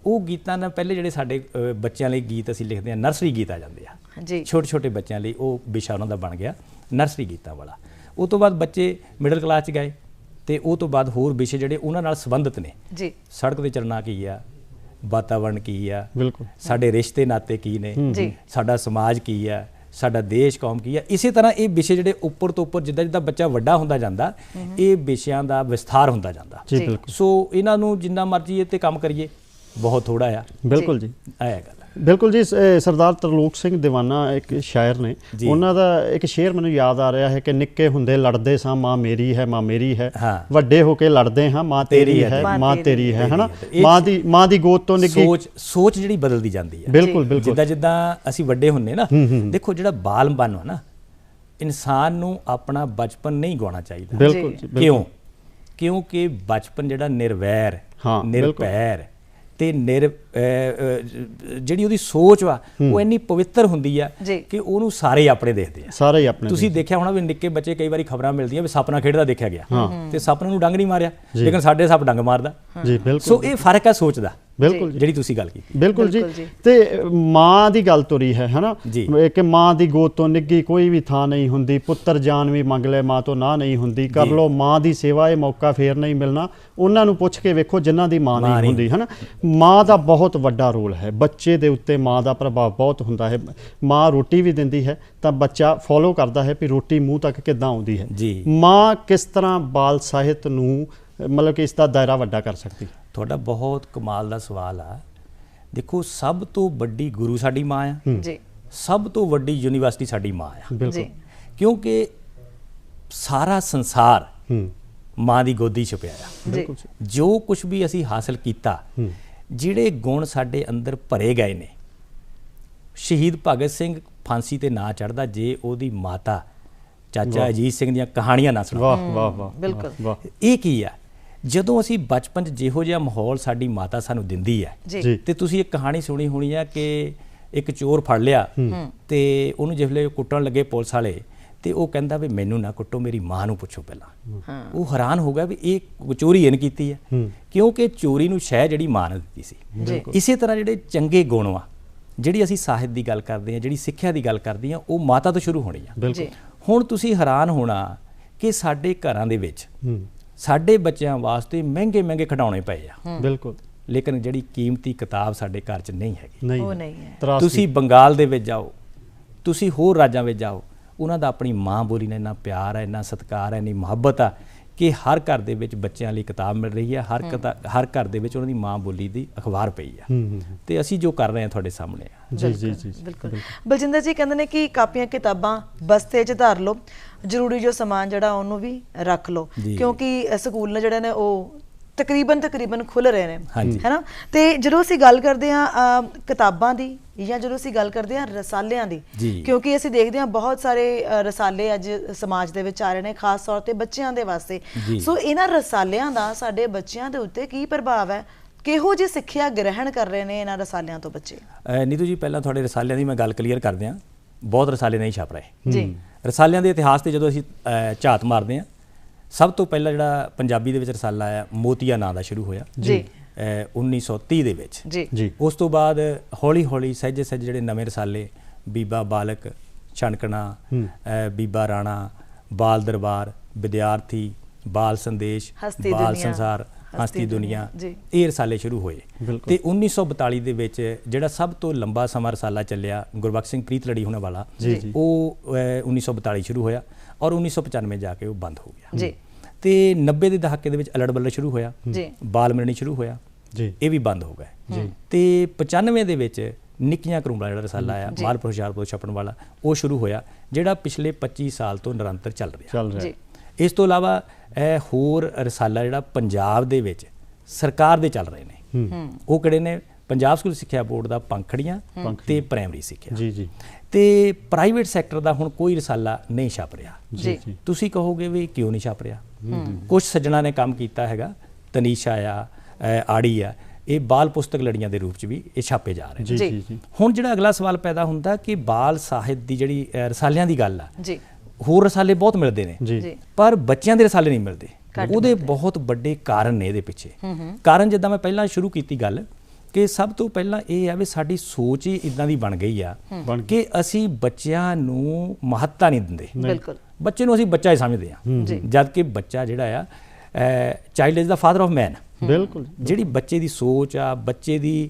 ਉਹ ਗੀਤਾਂ ਨਾਲ ਪਹਿਲੇ ਜਿਹੜੇ ਸਾਡੇ ਬੱਚਿਆਂ ਲਈ ਗੀਤ ਅਸੀਂ ਲਿਖਦੇ ਹਾਂ, ਨਰਸਰੀ ਗੀਤ ਆ ਜਾਂਦੇ ਆ, ਛੋਟੇ ਛੋਟੇ ਬੱਚਿਆਂ ਲਈ ਉਹ ਵਿਸ਼ਾ ਉਹਨਾਂ ਦਾ ਬਣ ਗਿਆ ਨਰਸਰੀ ਗੀਤਾਂ ਵਾਲਾ। ਉਹ ਤੋਂ ਬਾਅਦ ਬੱਚੇ ਮਿਡਲ ਕਲਾਸ 'ਚ ਗਏ ਤੇ ਉਹ ਤੋਂ ਬਾਅਦ ਹੋਰ ਵਿਸ਼ੇ ਜਿਹੜੇ ਉਹਨਾਂ ਨਾਲ ਸੰਬੰਧਿਤ ਨੇ, ਸੜਕ ਤੇ ਚੱਲਣਾ ਕੀ ਆ, ਵਾਤਾਵਰਣ ਕੀ ਆ, ਸਾਡੇ ਰਿਸ਼ਤੇ ਨਾਤੇ ਕੀ ਨੇ, ਸਾਡਾ ਸਮਾਜ ਕੀ ਆ, ਸਾਡਾ ਦੇਸ਼ ਕੌਮ ਕੀ ਆ। ਇਸੇ ਤਰ੍ਹਾਂ ਇਹ ਵਿਸ਼ੇ ਜਿਹੜੇ ਉੱਪਰ ਤੋਂ ਉੱਪਰ ਜਿੱਦਾਂ ਜਿੱਦਾਂ ਬੱਚਾ ਵੱਡਾ ਹੁੰਦਾ ਜਾਂਦਾ, ਇਹ ਵਿਸ਼ਿਆਂ ਦਾ ਵਿਸਥਾਰ ਹੁੰਦਾ ਜਾਂਦਾ। ਸੋ ਇਹਨਾਂ ਨੂੰ ਜਿੰਨਾ ਮਰਜ਼ੀ ਇਹ ਤੇ ਕੰਮ ਕਰੀਏ ਬਹੁਤ ਥੋੜਾ ਆ। ਬਿਲਕੁਲ ਜੀ, ਇਹ ਗੱਲ ਬਿਲਕੁਲ ਜੀ। ਸਰਦਾਰ ਤਰਲੋਕ ਸਿੰਘ ਦੀਵਾਨਾ ਇੱਕ ਸ਼ਾਇਰ ਨੇ, ਉਹਨਾਂ ਦਾ ਇੱਕ ਸ਼ੇਰ ਮੈਨੂੰ ਯਾਦ ਆ ਰਿਹਾ ਹੈ ਕਿ ਨਿੱਕੇ ਹੁੰਦੇ ਲੜਦੇ ਸਾਂ ਮਾਂ ਮੇਰੀ ਹੈ, ਮਾਂ ਮੇਰੀ ਹੈ, ਵੱਡੇ ਹੋ ਕੇ ਲੜਦੇ ਹਾਂ ਮਾਂ ਤੇਰੀ ਹੈ, ਮਾਂ ਤੇਰੀ ਹੈ, ਹਨਾ। ਮਾਂ ਦੀ ਗੋਦ ਤੋਂ ਨਿੱਗੀ ਸੋਚ ਜਿਹੜੀ ਬਦਲਦੀ ਜਾਂਦੀ ਹੈ। ਬਿਲਕੁਲ ਜਿੱਦਾਂ ਜਿੱਦਾਂ ਅਸੀਂ ਵੱਡੇ ਹੁੰਨੇ ਨਾ, ਦੇਖੋ ਜਿਹੜਾ ਬਾਲਮਨ ਆ ਨਾ, ਇਨਸਾਨ ਨੂੰ ਆਪਣਾ ਬਚਪਨ ਨਹੀਂ ਗਵਾਉਣਾ ਚਾਹੀਦਾ। ਬਿਲਕੁਲ। ਕਿਉਂਕਿ ਬਚਪਨ ਜਿਹੜਾ ਨਿਰਵੈਰ, ਨਿਰਭੈਰ ਤੇ ਜਿਹੜੀ ਉਹਦੀ ਸੋਚ ਵਾ ਉਹ ਇੰਨੀ ਪਵਿੱਤਰ ਹੁੰਦੀ ਆ ਕਿ ਉਹਨੂੰ ਸਾਰੇ ਆਪਣੇ ਦੇਖਦੇ ਆ, ਸਾਰੇ ਆਪਣੇ। ਤੁਸੀਂ ਦੇਖਿਆ ਹੋਣਾ ਵੀ ਨਿੱਕੇ ਬੱਚੇ ਕਈ ਵਾਰੀ ਖਬਰਾਂ ਮਿਲਦੀਆਂ ਵੀ ਸੱਪ ਨਾਲ ਖੇਡਦਾ ਦੇਖਿਆ ਗਿਆ ਤੇ ਸੱਪ ਨੂੰ ਡੰਗ ਨਹੀਂ ਮਾਰਿਆ, ਲੇਕਿਨ ਸਾਡੇ ਸੱਪ ਡੰਗ ਮਾਰਦਾ। ਸੋ ਇਹ ਫਰਕ ਹੈ ਸੋਚ ਦਾ, ਬਿਲਕੁਲ ਜਿਹੜੀ ਤੁਸੀਂ ਗੱਲ ਕੀਤੀ। ਬਿਲਕੁਲ ਜੀ। ਤੇ ਮਾਂ ਦੀ ਗੱਲ ਤੁਰੀ ਹੈ ਹਨਾ, ਕਿ ਮਾਂ ਦੀ ਗੋਦ ਤੋਂ ਨਿੱਗੀ ਕੋਈ ਵੀ ਥਾਂ ਨਹੀਂ ਹੁੰਦੀ, ਪੁੱਤਰ ਜਾਨ ਵੀ ਮੰਗ ਲੈ ਮਾਂ ਤੋਂ ਨਾ ਨਹੀਂ ਹੁੰਦੀ, ਕਰ ਲੋ ਮਾਂ ਦੀ ਸੇਵਾ ਇਹ ਮੌਕਾ ਫੇਰ ਨਹੀਂ ਮਿਲਣਾ। ਉਹਨਾਂ ਨੂੰ ਪੁੱਛ ਕੇ ਵੇਖੋ ਜਿਨ੍ਹਾਂ ਦੀ ਮਾਂ ਨਹੀਂ ਹੁੰਦੀ, ਹਨਾ। ਮਾਂ ਦਾ ਬਹੁਤ ਵੱਡਾ ਰੋਲ ਹੈ ਬੱਚੇ ਦੇ ਉੱਤੇ, ਮਾਂ ਦਾ ਪ੍ਰਭਾਵ ਬਹੁਤ ਹੁੰਦਾ ਹੈ। ਮਾਂ ਰੋਟੀ ਵੀ ਦਿੰਦੀ ਹੈ ਤਾਂ ਬੱਚਾ ਫੋਲੋ ਕਰਦਾ ਹੈ ਵੀ ਰੋਟੀ ਮੂੰਹ ਤੱਕ ਕਿੱਦਾਂ ਆਉਂਦੀ ਹੈ। ਮਾਂ ਕਿਸ ਤਰ੍ਹਾਂ ਬਾਲ ਸਾਹਿਤ ਨੂੰ ਮਤਲਬ ਕਿ ਇਸ ਦਾ ਦਾਇਰਾ ਵੱਡਾ ਕਰ ਸਕਦੀ? ਤੁਹਾਡਾ ਬਹੁਤ ਕਮਾਲ ਦਾ ਸਵਾਲ ਆ। ਦੇਖੋ, ਸਭ ਤੋਂ ਵੱਡੀ ਗੁਰੂ ਸਾਡੀ ਮਾਂ ਆ ਜੀ, ਸਭ ਤੋਂ ਵੱਡੀ ਯੂਨੀਵਰਸਿਟੀ ਸਾਡੀ ਮਾਂ ਆ। ਬਿਲਕੁਲ। ਕਿਉਂਕਿ ਸਾਰਾ ਸੰਸਾਰ ਮਾਂ ਦੀ ਗੋਦੀ 'ਚ ਪਿਆ ਆ। ਜੋ ਕੁਝ ਵੀ ਅਸੀਂ ਹਾਸਲ ਕੀਤਾ, ਜਿਹੜੇ ਗੁਣ ਸਾਡੇ ਅੰਦਰ ਭਰੇ ਗਏ ਨੇ, ਸ਼ਹੀਦ ਭਗਤ ਸਿੰਘ ਫਾਂਸੀ ਤੇ ਨਾ ਚੜ੍ਹਦਾ ਜੇ ਉਹਦੀ ਮਾਤਾ ਚਾਚਾ ਅਜੀਤ ਸਿੰਘ ਦੀਆਂ ਕਹਾਣੀਆਂ ਨਾ ਸੁਣਾ। ਵਾਹ ਵਾਹ, ਬਿਲਕੁਲ। ਇਹ ਕੀ ਆ, ਜਦੋਂ ਅਸੀਂ ਬਚਪਨ 'ਚ ਜਿਹੋ ਜਿਹਾ ਮਾਹੌਲ ਸਾਡੀ ਮਾਤਾ ਸਾਨੂੰ ਦਿੰਦੀ ਹੈ, ਤੇ ਤੁਸੀਂ ਇੱਕ ਕਹਾਣੀ ਸੁਣੀ ਹੋਣੀ ਆ ਕਿ ਇੱਕ ਚੋਰ ਫੜ ਲਿਆ ਤੇ ਉਹਨੂੰ ਜਿਸਲੇ ਕੁੱਟਣ ਲੱਗੇ ਪੁਲਿਸ ਵਾਲੇ, ਤੇ ਉਹ ਕਹਿੰਦਾ ਵੀ ਮੈਨੂੰ ਨਾ ਕੁੱਟੋ, ਮੇਰੀ ਮਾਂ ਨੂੰ ਪੁੱਛੋ ਪਹਿਲਾਂ। ਉਹ ਹੈਰਾਨ ਹੋ ਗਿਆ ਵੀ ਇਹ ਚੋਰੀ ਇਹਨੇ ਕੀਤੀ ਹੈ, ਕਿਉਂਕਿ ਚੋਰੀ ਨੂੰ ਸ਼ਹਿ ਜਿਹੜੀ ਮਾਂ ਨੇ ਦਿੱਤੀ ਸੀ। ਇਸੇ ਤਰ੍ਹਾਂ ਜਿਹੜੇ ਚੰਗੇ ਗੁਣ ਵਾ, ਜਿਹੜੀ ਅਸੀਂ ਸਾਹਿਤ ਦੀ ਗੱਲ ਕਰਦੇ ਹਾਂ, ਜਿਹੜੀ ਸਿੱਖਿਆ ਦੀ ਗੱਲ ਕਰਦੇ ਹਾਂ, ਉਹ ਮਾਤਾ ਤੋਂ ਸ਼ੁਰੂ ਹੋਣੀ ਆ। ਬਿਲਕੁਲ। ਹੁਣ ਤੁਸੀਂ ਹੈਰਾਨ ਹੋਣਾ ਕਿ ਸਾਡੇ ਘਰਾਂ ਦੇ ਵਿੱਚ ਸਾਡੇ ਬੱਚਿਆਂ ਵਾਸਤੇ ਮਹਿੰਗੇ ਮਹਿੰਗੇ ਖਿਡੌਣੇ ਪਏ ਆ। ਬਿਲਕੁਲ। ਲੇਕਿਨ ਜਿਹੜੀ ਕੀਮਤੀ ਕਿਤਾਬ ਸਾਡੇ ਘਰ 'ਚ ਨਹੀਂ ਹੈਗੀ। ਉਹ ਨਹੀਂ ਹੈ। ਤੁਸੀਂ ਬੰਗਾਲ ਦੇ ਵਿੱਚ ਜਾਓ, ਤੁਸੀਂ ਹੋਰ ਰਾਜਾਂ ਵਿੱਚ ਜਾਓ, ਉਹਨਾਂ ਦਾ ਆਪਣੀ ਮਾਂ ਬੋਲੀ ਨਾਲ ਇੰਨਾ ਪਿਆਰ ਹੈ, ਇੰਨਾ ਸਤਿਕਾਰ ਹੈ, ਇੰਨੀ ਮੁਹੱਬਤ ਆ ਕਿ ਹਰ ਘਰ ਦੇ ਵਿੱਚ ਬੱਚਿਆਂ ਲਈ ਕਿਤਾਬ ਮਿਲ ਰਹੀ ਹੈ। ਹਰ ਘਰ ਦੇ ਵਿੱਚ ਉਹਨਾਂ ਦੀ ਮਾਂ ਬੋਲੀ ਦੀ ਅਖਬਾਰ ਪਈ ਆ। ਤੇ ਅਸੀਂ ਜੋ ਕਰ ਰਹੇ ਹਾਂ ਤੁਹਾਡੇ ਸਾਹਮਣੇ ਆ। ਜੀ ਜੀ ਜੀ ਬਿਲਕੁਲ। ਬਲਜਿੰਦਰ ਜੀ ਕਹਿੰਦੇ ਨੇ ਕਿ ਕਾਪੀਆਂ ਕਿਤਾਬਾਂ ਬਸਤੇ 'ਚ ਧਰ ਲਓ, ਜ਼ਰੂਰੀ ਜੋ ਸਮਾਨ ਜਿਹੜਾ ਉਹਨੂੰ ਵੀ ਰੱਖ ਲਓ, ਕਿਉਂਕਿ ਸਕੂਲ ਨੇ ਜਿਹੜੇ ਨੇ ਉਹ ਤਕਰੀਬਨ ਖੁੱਲ ਰਹੇ ਨੇ, ਹੈ ਨਾ। ਤੇ ਜਦੋਂ ਅਸੀਂ ਗੱਲ ਕਰਦੇ ਹਾਂ ਕਿਤਾਬਾਂ ਦੀ ਜਾਂ ਜਦੋਂ ਅਸੀਂ ਗੱਲ ਕਰਦੇ ਹਾਂ ਰਸਾਲਿਆਂ ਦੀ, ਕਿਉਂਕਿ ਅਸੀਂ ਦੇਖਦੇ ਹਾਂ ਬਹੁਤ ਸਾਰੇ ਰਸਾਲੇ ਅੱਜ ਸਮਾਜ ਦੇ ਵਿੱਚ ਆ ਰਹੇ ਨੇ, ਖਾਸ ਤੌਰ ਤੇ ਬੱਚਿਆਂ ਦੇ ਵਾਸਤੇ। ਸੋ ਇਹਨਾਂ ਰਸਾਲਿਆਂ ਦਾ ਸਾਡੇ ਬੱਚਿਆਂ ਦੇ ਉੱਤੇ ਕੀ ਪ੍ਰਭਾਵ ਹੈ, ਕਿਹੋ ਜਿਹੀ ਸਿੱਖਿਆ ਗ੍ਰਹਿਣ ਕਰ ਰਹੇ ਨੇ ਇਹਨਾਂ ਰਸਾਲਿਆਂ ਤੋਂ ਬੱਚੇ? ਨੀਤੂ ਜੀ, ਪਹਿਲਾਂ ਤੁਹਾਡੇ ਰਸਾਲਿਆਂ ਦੀ ਮੈਂ ਗੱਲ ਕਲੀਅਰ ਕਰਦੇ ਹਾਂ। ਬਹੁਤ ਰਸਾਲੇ ਨਹੀਂ ਛਪ ਰਹੇ ਜੀ। ਰਸਾਲਿਆਂ ਦੇ ਇਤਿਹਾਸ ਤੇ ਜਦੋਂ ਅਸੀਂ ਝਾਤ ਮਾਰਦੇ ਹਾਂ, ਸਭ ਤੋਂ ਪਹਿਲਾਂ ਜਿਹੜਾ ਪੰਜਾਬੀ ਦੇ ਵਿੱਚ ਰਸਾਲਾ ਆਇਆ, ਮੋਤੀਆ ਨਾਂ ਦਾ ਸ਼ੁਰੂ ਹੋਇਆ ਜੀ 1930 ਦੇ ਵਿੱਚ ਜੀ। ਉਸ ਤੋਂ ਬਾਅਦ ਹੌਲੀ ਹੌਲੀ ਸਹਿਜੇ ਸਹਿਜੇ ਜਿਹੜੇ ਨਵੇਂ ਰਸਾਲੇ, ਬੀਬਾ ਬਾਲਕ, ਛਣਕਣਾ, ਬੀਬਾ ਰਾਣਾ, ਬਾਲ ਦਰਬਾਰ, ਵਿਦਿਆਰਥੀ, ਬਾਲ ਸੰਦੇਸ਼, ਬਾਲ ਸੰਸਾਰ, ਹਸਤੀ ਦੁਨੀਆ, ਇਹ ਰਸਾਲੇ ਸ਼ੁਰੂ ਹੋਏ। ਤੇ 1942 ਦੇ ਵਿੱਚ ਜਿਹੜਾ ਸਭ ਤੋਂ ਲੰਬਾ ਸਮਾਂ ਰਸਾਲਾ ਚੱਲਿਆ, ਗੁਰਬਖਸ਼ ਸਿੰਘ ਪ੍ਰੀਤਲੜੀ ਹੋਣ ਵਾਲਾ, ਉਹ 1942 ਸ਼ੁਰੂ ਹੋਇਆ ਔਰ 1995 ਜਾ ਕੇ ਉਹ ਬੰਦ ਹੋ ਗਿਆ। ਤੇ 90 ਦੇ ਦਹਾਕੇ ਦੇ ਵਿੱਚ ਅਲੜ ਬੱਲੜ ਸ਼ੁਰੂ ਹੋਇਆ, ਬਾਲ ਮਿਲਣੀ ਸ਼ੁਰੂ ਹੋਇਆ, ਇਹ ਵੀ ਬੰਦ ਹੋ ਗਏ। ਤੇ 95 ਦੇ ਵਿੱਚ ਨਿੱਕੀਆਂ ਕਰੂੰਬਲਾ ਜਿਹੜਾ ਰਸਾਲਾ ਆਇਆ, ਮਾਲਪੁਰ ਹੁਸ਼ਿਆਰਪੁਰ ਛਪਣ ਵਾਲਾ, ਉਹ ਸ਼ੁਰੂ ਹੋਇਆ, ਜਿਹੜਾ ਪਿਛਲੇ 25 ਸਾਲ ਤੋਂ ਨਿਰੰਤਰ ਚੱਲ ਰਿਹਾ। ਇਸ ਤੋਂ ਇਲਾਵਾ ਹੋਰ ਰਸਾਲਾ ਜਿਹੜਾ ਪੰਜਾਬ ਦੇ ਵਿੱਚ ਸਰਕਾਰ ਦੇ ਚੱਲ ਰਹੇ ਨੇ, ਉਹ ਕਿਹੜੇ ਨੇ? ਪੰਜਾਬ ਸਕੂਲ ਸਿੱਖਿਆ ਬੋਰਡ ਦਾ ਪੰਖੜੀਆਂ ਤੇ ਪ੍ਰਾਇਮਰੀ ਸਿੱਖਿਆ ਜੀ। ਤੇ ਪ੍ਰਾਈਵੇਟ ਸੈਕਟਰ ਦਾ ਹੁਣ ਕੋਈ ਰਸਾਲਾ ਨਹੀਂ ਛਪ ਰਿਹਾ ਜੀ। ਤੁਸੀਂ ਕਹੋਗੇ ਵੀ ਕਿਉਂ ਨਹੀਂ ਛਪ ਰਿਹਾ? ਕੁਝ ਸੱਜਣਾ ਨੇ ਕੰਮ ਕੀਤਾ ਹੈਗਾ, ਤਨੀਸ਼ਾ ਆ, ਆੜੀ ਆ, ਇਹ ਬਾਲ ਪੁਸਤਕ ਲੜੀਆਂ ਦੇ ਰੂਪ 'ਚ ਵੀ ਇਹ ਛਾਪੇ ਜਾ ਰਹੇ ਨੇ। ਹੁਣ ਜਿਹੜਾ ਅਗਲਾ ਸਵਾਲ ਪੈਦਾ ਹੁੰਦਾ ਕਿ ਬਾਲ ਸਾਹਿਤ ਦੀ ਜਿਹੜੀ ਰਸਾਲਿਆਂ ਦੀ ਗੱਲ ਆ, ਹੋਰ ਰਸਾਲੇ ਬਹੁਤ ਮਿਲਦੇ ਨੇ ਪਰ ਬੱਚਿਆਂ ਦੇ ਰਸਾਲੇ ਨਹੀਂ ਮਿਲਦੇ। ਉਹਦੇ ਬਹੁਤ ਵੱਡੇ ਕਾਰਨ ਨੇ ਇਹਦੇ ਪਿੱਛੇ। ਕਾਰਨ ਜਿੱਦਾਂ ਮੈਂ ਪਹਿਲਾਂ ਸ਼ੁਰੂ ਕੀਤੀ ਗੱਲ ਕਿ ਸਭ ਤੋਂ ਪਹਿਲਾਂ ਇਹ ਆ ਵੀ ਸਾਡੀ ਸੋਚ ਹੀ ਇਦਾਂ ਦੀ ਬਣ ਗਈ ਆ ਕਿ ਅਸੀਂ ਬੱਚਿਆਂ ਨੂੰ ਮਹੱਤਤਾ ਨਹੀਂ ਦਿੰਦੇ। ਬੱਚੇ ਨੂੰ ਅਸੀਂ ਬੱਚਾ ਹੀ ਸਮਝਦੇ ਆ, ਜਦ ਕਿ ਬੱਚਾ ਜਿਹੜਾ ਆ child is the father of man. ਬਿਲਕੁਲ। ਜਿਹੜੀ ਬੱਚੇ ਦੀ ਸੋਚ ਆ, ਬੱਚੇ ਦੀ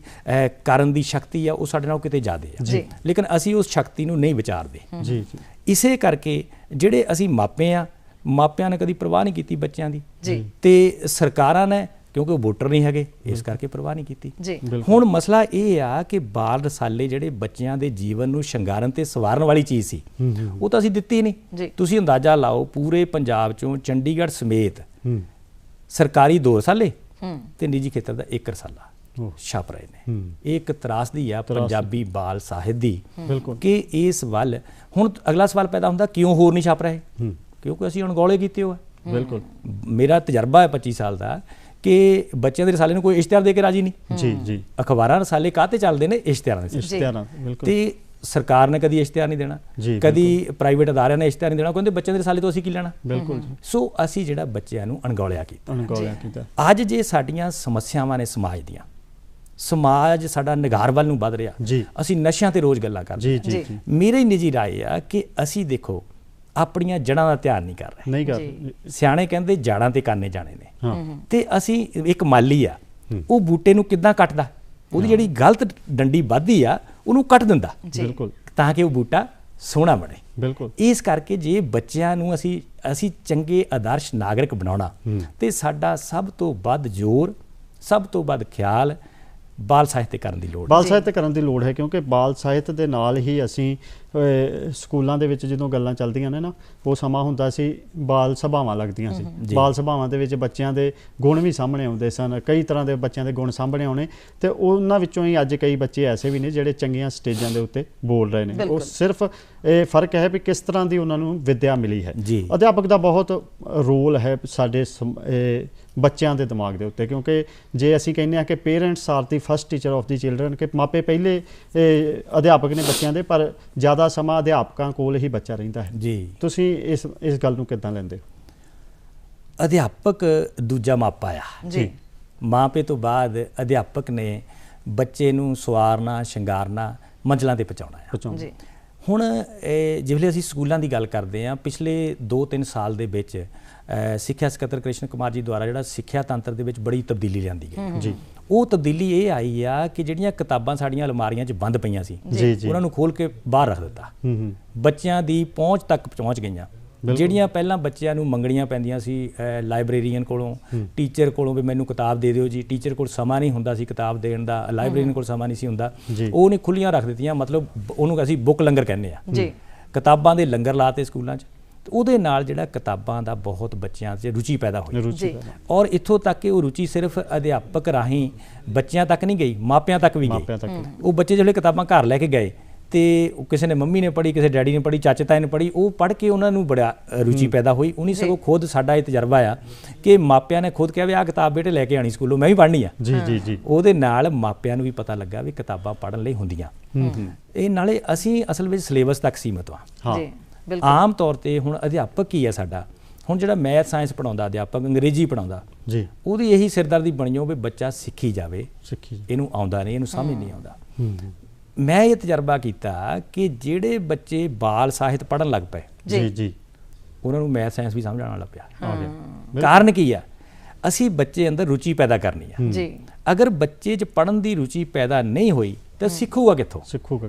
ਕਰਨ ਦੀ ਸ਼ਕਤੀ ਆ, ਉਹ ਸਾਡੇ ਨਾਲ ਕਿਤੇ ਜ਼ਿਆਦਾ ਆ, ਲੇਕਿਨ ਅਸੀਂ ਉਸ ਸ਼ਕਤੀ ਨੂੰ ਨਹੀਂ ਵਿਚਾਰਦੇ। ਇਸੇ ਕਰਕੇ ਜਿਹੜੇ ਅਸੀਂ ਮਾਪੇ ਆ, ਮਾਪਿਆਂ ਨੇ ਕਦੀ ਪਰਵਾਹ ਨਹੀਂ ਕੀਤੀ ਬੱਚਿਆਂ ਦੀ, ਤੇ ਸਰਕਾਰਾਂ ਨੇ, ਕਿਉਂਕਿ ਉਹ ਵੋਟਰ ਨਹੀਂ ਹੈਗੇ, ਇਸ ਕਰਕੇ ਪਰਵਾਹ ਨਹੀਂ ਕੀਤੀ। ਹੁਣ ਮਸਲਾ ਇਹ ਆ ਕਿ ਬਾਲ ਰਸਾਲੇ ਜਿਹੜੇ ਬੱਚਿਆਂ ਦੇ ਜੀਵਨ ਨੂੰ ਸ਼ਿੰਗਾਰਨ ਤੇ ਸਵਾਰਨ ਵਾਲੀ ਚੀਜ਼ ਸੀ, ਉਹ ਤਾਂ ਅਸੀਂ ਦਿੱਤੀ ਨਹੀਂ। ਤੁਸੀਂ ਅੰਦਾਜ਼ਾ ਲਾਓ, ਪੂਰੇ ਪੰਜਾਬ ਚੋਂ ਚੰਡੀਗੜ੍ਹ ਸਮੇਤ ਸਰਕਾਰੀ 2 ਰਸਾਲੇ ਤੇ ਨਿੱਜੀ ਖੇਤਰ ਦਾ 1 ਰਸਾਲਾ ਛਪ ਰਹੇ ਨੇ। ਇਹ ਇੱਕ ਤਰਾਸਦੀ ਆ ਪੰਜਾਬੀ ਬਾਲ ਸਾਹਿਤ ਦੀ ਕਿ ਇਸ ਵੱਲ ਹੁਣ ਅਗਲਾ ਸਵਾਲ ਪੈਦਾ ਹੁੰਦਾ, ਕਿਉਂ ਹੋਰ ਨਹੀਂ ਛਪ ਰਹੇ? ਕਿਉਂਕਿ ਅਸੀਂ ਅਣਗੌਲੇ ਕੀਤੇ ਹੋ। ਬਿਲਕੁਲ। ਮੇਰਾ ਤਜਰਬਾ ਹੈ 25 ਸਾਲ ਦਾ ਕਿ ਬੱਚਿਆਂ ਦੇ ਰਸਾਲੇ ਨੂੰ ਕੋਈ ਇਸ਼ਤਿਹਾਰ ਦੇ ਕੇ ਰਾਜੀ ਨਹੀਂ। ਅਖਬਾਰਾਂ ਰਸਾਲੇ ਕਾਹਤੇ ਚੱਲਦੇ ਨੇ? ਇਸ਼ਤਿਹਾਰਾਂ ਦੇ। ਤੇ ਸਰਕਾਰ ਨੇ ਕਦੀ ਇਸ਼ਤਿਹਾਰ ਨਹੀਂ ਦੇਣਾ, ਕਦੀ ਪ੍ਰਾਈਵੇਟ ਅਦਾਰਿਆਂ ਨੇ ਇਸ਼ਤਿਹਾਰ ਨਹੀਂ ਦੇਣਾ, ਕਹਿੰਦੇ ਬੱਚਿਆਂ ਦੇ ਰਸਾਲੇ ਤੋਂ ਅਸੀਂ ਕੀ ਲੈਣਾ। ਬਿਲਕੁਲ। ਸੋ ਅਸੀਂ ਜਿਹੜਾ ਬੱਚਿਆਂ ਨੂੰ ਅਣਗੌਲਿਆ ਕੀਤਾ। ਅੱਜ ਜੇ ਸਾਡੀਆਂ ਸਮੱਸਿਆਵਾਂ ਨੇ ਸਮਾਜ ਦੀਆਂ, ਸਮਾਜ ਸਾਡਾ ਨਿਗਾਰ ਵੱਲ ਨੂੰ ਵੱਧ ਰਿਹਾ, ਅਸੀਂ ਨਸ਼ਿਆਂ ਤੇ ਰੋਜ਼ ਗੱਲਾਂ ਕਰਦੇ ਹਾਂ। ਮੇਰੀ ਨਿੱਜੀ ਰਾਏ ਆ ਕਿ ਅਸੀਂ ਦੇਖੋ ਆਪਣੀਆਂ ਜੜ੍ਹਾਂ ਦਾ ਧਿਆਨ ਨਹੀਂ ਕਰ ਰਹੇ। ਸਿਆਣੇ ਕਹਿੰਦੇ ਜੜ੍ਹਾਂ ਤੇ ਕਾਨੇ ਜਾਣੇ ਨੇ। ਤੇ ਅਸੀਂ ਇੱਕ ਮਾਲੀ ਆ, ਉਹ ਬੂਟੇ ਨੂੰ ਕਿੱਦਾਂ ਕੱਟਦਾ? ਉਹਦੀ ਜਿਹੜੀ ਗਲਤ ਡੰਡੀ ਵੱਧਦੀ ਆ ਉਹਨੂੰ ਕੱਟ ਦਿੰਦਾ, ਤਾਂ ਕਿ ਉਹ ਬੂਟਾ ਸੋਹਣਾ ਬਣੇ। ਬਿਲਕੁਲ। ਇਸ ਕਰਕੇ ਜੇ ਬੱਚਿਆਂ ਨੂੰ ਅਸੀਂ ਚੰਗੇ ਆਦਰਸ਼ ਨਾਗਰਿਕ ਬਣਾਉਣਾ, ਤੇ ਸਾਡਾ ਸਭ ਤੋਂ ਵੱਧ ਜ਼ੋਰ, ਸਭ ਤੋਂ ਵੱਧ ਖਿਆਲ ਬਾਲ ਸਾਹਿਤ ਤੇ ਕਰਨ ਦੀ ਲੋੜ। ਬਾਲ ਸਾਹਿਤ ਕਰਨ ਦੀ ਲੋੜ ਹੈ, ਕਿਉਂਕਿ ਬਾਲ ਸਾਹਿਤ ਦੇ ਨਾਲ ਹੀ ਅਸੀਂ ਸਕੂਲਾਂ ਦੇ ਵਿੱਚ ਜਦੋਂ ਗੱਲਾਂ ਚੱਲਦੀਆਂ ਨੇ ਨਾ, ਉਹ ਸਮਾਂ ਹੁੰਦਾ ਸੀ ਬਾਲ ਸਭਾਵਾਂ ਲੱਗਦੀਆਂ ਸੀ। ਬਾਲ ਸਭਾਵਾਂ ਦੇ ਵਿੱਚ ਬੱਚਿਆਂ ਦੇ ਗੁਣ ਵੀ ਸਾਹਮਣੇ ਆਉਂਦੇ ਸਨ, ਕਈ ਤਰ੍ਹਾਂ ਦੇ ਬੱਚਿਆਂ ਦੇ ਗੁਣ ਸਾਹਮਣੇ ਆਉਣੇ, ਤੇ ਉਹਨਾਂ ਵਿੱਚੋਂ ਹੀ ਅੱਜ ਕਈ ਬੱਚੇ ਐਸੇ ਵੀ ਨੇ ਜਿਹੜੇ ਚੰਗੀਆਂ ਸਟੇਜਾਂ ਦੇ ਉੱਤੇ ਬੋਲ ਰਹੇ ਨੇ। ਉਹ ਸਿਰਫ ਇਹ ਫਰਕ ਹੈ ਵੀ ਕਿਸ ਤਰ੍ਹਾਂ ਦੀ ਉਹਨਾਂ ਨੂੰ ਵਿੱਦਿਆ ਮਿਲੀ ਹੈ। ਅਧਿਆਪਕ ਦਾ ਬਹੁਤ ਰੋਲ ਹੈ ਸਾਡੇ ਬੱਚਿਆਂ ਦੇ ਦਿਮਾਗ ਦੇ ਉੱਤੇ, ਕਿਉਂਕਿ ਜੇ ਅਸੀਂ ਕਹਿੰਦੇ ਹਾਂ ਕਿ parents R the first teacher of the children, ਕਿ ਮਾਪੇ ਪਹਿਲੇ ਅਧਿਆਪਕ ਨੇ ਬੱਚਿਆਂ ਦੇ, ਪਰ ਜ਼ਿਆਦਾ ਸਮਾਂ ਅਧਿਆਪਕਾਂ ਕੋਲ ਹੀ ਬੱਚਾ ਰਹਿੰਦਾ ਹੈ। ਜੀ। ਤੁਸੀਂ ਇਸ ਗੱਲ ਨੂੰ ਕਿੱਦਾਂ ਲੈਂਦੇ ਹੋ? ਅਧਿਆਪਕ ਦੂਜਾ ਮਾਪਾ ਆ ਜੀ। ਮਾਪੇ ਤੋਂ ਬਾਅਦ ਅਧਿਆਪਕ ਨੇ ਬੱਚੇ ਨੂੰ ਸਵਾਰਨਾ, ਸ਼ਿੰਗਾਰਨਾ ਮੰਜ਼ਲਾਂ ਤੇ ਪਹੁੰਚਾਉਣਾ ਆ। ਜੀ ਹੁਣ ਜਿਵੇਂ ਅਸੀਂ ਸਕੂਲਾਂ ਦੀ ਗੱਲ ਕਰਦੇ ਹਾਂ, ਪਿਛਲੇ 2-3 ਸਾਲ ਦੇ ਵਿੱਚ ਸਿੱਖਿਆ ਸਕੱਤਰ ਕ੍ਰਿਸ਼ਨ ਕੁਮਾਰ ਜੀ ਦੁਆਰਾ ਜਿਹੜਾ ਸਿੱਖਿਆ ਤੰਤਰ ਦੇ ਵਿੱਚ ਬੜੀ ਤਬਦੀਲੀ ਲਿਆਂਦੀ ਗਈ ਜੀ। ਉਹ ਤਬਦੀਲੀ ਇਹ ਆਈ ਆ ਕਿ ਜਿਹੜੀਆਂ ਕਿਤਾਬਾਂ ਸਾਡੀਆਂ ਅਲਮਾਰੀਆਂ 'ਚ ਬੰਦ ਪਈਆਂ ਸੀ ਉਹਨਾਂ ਨੂੰ ਖੋਲ੍ਹ ਕੇ ਬਾਹਰ ਰੱਖ ਦਿੱਤਾ। ਬੱਚਿਆਂ ਦੀ ਪਹੁੰਚ ਤੱਕ ਪਹੁੰਚ ਗਈਆਂ। ਜਿਹੜੀਆਂ ਪਹਿਲਾਂ ਬੱਚਿਆਂ ਨੂੰ ਮੰਗਣੀਆਂ ਪੈਂਦੀਆਂ ਸੀ ਲਾਇਬ੍ਰੇਰੀਅਨ ਕੋਲੋਂ, ਟੀਚਰ ਕੋਲੋਂ ਵੀ ਮੈਨੂੰ ਕਿਤਾਬ ਦੇ ਦਿਓ ਜੀ, ਟੀਚਰ ਕੋਲ ਸਮਾਂ ਨਹੀਂ ਹੁੰਦਾ ਸੀ ਕਿਤਾਬ ਦੇਣ ਦਾ, ਲਾਇਬ੍ਰੇਰੀਅਨ ਕੋਲ ਸਮਾਂ ਨਹੀਂ ਸੀ ਹੁੰਦਾ, ਉਹ ਨਹੀਂ ਖੁੱਲੀਆਂ ਰੱਖ ਦਿੱਤੀਆਂ। ਮਤਲਬ ਉਹਨੂੰ ਅਸੀਂ ਬੁੱਕ ਲੰਗਰ ਕਹਿੰਦੇ ਆ, ਕਿਤਾਬਾਂ ਦੇ ਲੰਗਰ ਲਾਤੇ ਸਕੂਲਾਂ 'ਚ। ਉਹਦੇ ਨਾਲ ਜਿਹੜਾ ਕਿਤਾਬਾਂ ਦਾ ਬਹੁਤ ਬੱਚਿਆਂ 'ਚ ਰੁਚੀ ਪੈਦਾ ਹੋਈ, ਔਰ ਇੱਥੋਂ ਤੱਕ ਕਿ ਉਹ ਰੁਚੀ ਸਿਰਫ ਅਧਿਆਪਕ ਰਾਹੀਂ ਬੱਚਿਆਂ ਤੱਕ ਨਹੀਂ ਗਈ, ਮਾਪਿਆਂ ਤੱਕ ਵੀ ਗਈ। ਉਹ ਬੱਚੇ ਜਿਹੜੇ ਕਿਤਾਬਾਂ ਘਰ ਲੈ ਕੇ ਗਏ ਤੇ ਕਿਸੇ ਨੇ ਮੰਮੀ ਨੇ ਪੜ੍ਹੀ, ਕਿਸੇ ਡੈਡੀ ਨੇ ਪੜ੍ਹੀ, ਚਾਚੇ ਤਾਏ ਨੇ ਪੜ੍ਹੀ, ਉਹ ਪੜ੍ਹ ਕੇ ਉਹਨਾਂ ਨੂੰ ਬੜਾ ਰੁਚੀ ਪੈਦਾ ਹੋਈ। ਉਹਨੇ ਸਗੋਂ ਖੁਦ ਸਾਡਾ ਇਹ ਤਜਰਬਾ ਆ ਕਿ ਮਾਪਿਆਂ ਨੇ ਖੁਦ ਕਿਹਾ ਵੀ ਆਹ ਕਿਤਾਬ ਬੇਟੇ ਲੈ ਕੇ ਆਣੀ ਸਕੂਲੋਂ, ਮੈਂ ਵੀ ਪੜ੍ਹਨੀ ਆ। ਉਹਦੇ ਨਾਲ ਮਾਪਿਆਂ ਨੂੰ ਵੀ ਪਤਾ ਲੱਗਾ ਵੀ ਕਿਤਾਬਾਂ ਪੜ੍ਹਨ ਲਈ ਹੁੰਦੀਆਂ। ਇਹ ਨਾਲੇ ਅਸੀਂ ਅਸਲ ਵਿੱਚ ਸਿਲੇਬਸ ਤੱਕ ਸੀਮਤ ਹਾਂ। ਆਮ ਤੌਰ ਤੇ ਹੁਣ ਅਧਿਆਪਕ ਕੀ ਹੈ ਸਾਡਾ, ਹੁਣ ਜਿਹੜਾ ਮੈਥ ਸਾਇੰਸ ਪੜ੍ਹਾਉਂਦਾ ਅਧਿਆਪਕ, ਅੰਗਰੇਜ਼ੀ ਪੜ੍ਹਾਉਂਦਾ, ਉਹਦੀ ਇਹੀ ਸਿਰਦਰਦੀ ਬਣੀਓ ਵੀ ਬੱਚਾ ਸਿੱਖੀ ਜਾਵੇ, ਇਹਨੂੰ ਆਉਂਦਾ ਨਹੀਂ, ਇਹਨੂੰ ਸਮਝ ਨਹੀਂ ਆਉਂਦਾ। ਮੈਂ ਇਹ ਤਜਰਬਾ ਕੀਤਾ ਕਿ ਜਿਹੜੇ ਬੱਚੇ ਬਾਲ ਸਾਹਿਤ ਪੜ੍ਹਨ ਲੱਗ ਪਏ ਉਹਨਾਂ ਨੂੰ ਮੈਥ ਸਾਇੰਸ ਵੀ ਸਮਝ ਆਉਣ ਲੱਗ ਪਿਆ। ਕਾਰਨ ਕੀ ਆ? ਅਸੀਂ ਬੱਚੇ ਅੰਦਰ ਰੁਚੀ ਪੈਦਾ ਕਰਨੀ ਆ। ਅਗਰ ਬੱਚੇ 'ਚ ਪੜ੍ਹਨ ਦੀ ਰੁਚੀ ਪੈਦਾ ਨਹੀਂ ਹੋਈ ਤਾਂ ਸਿੱਖੂਗਾ ਕਿੱਥੋਂ?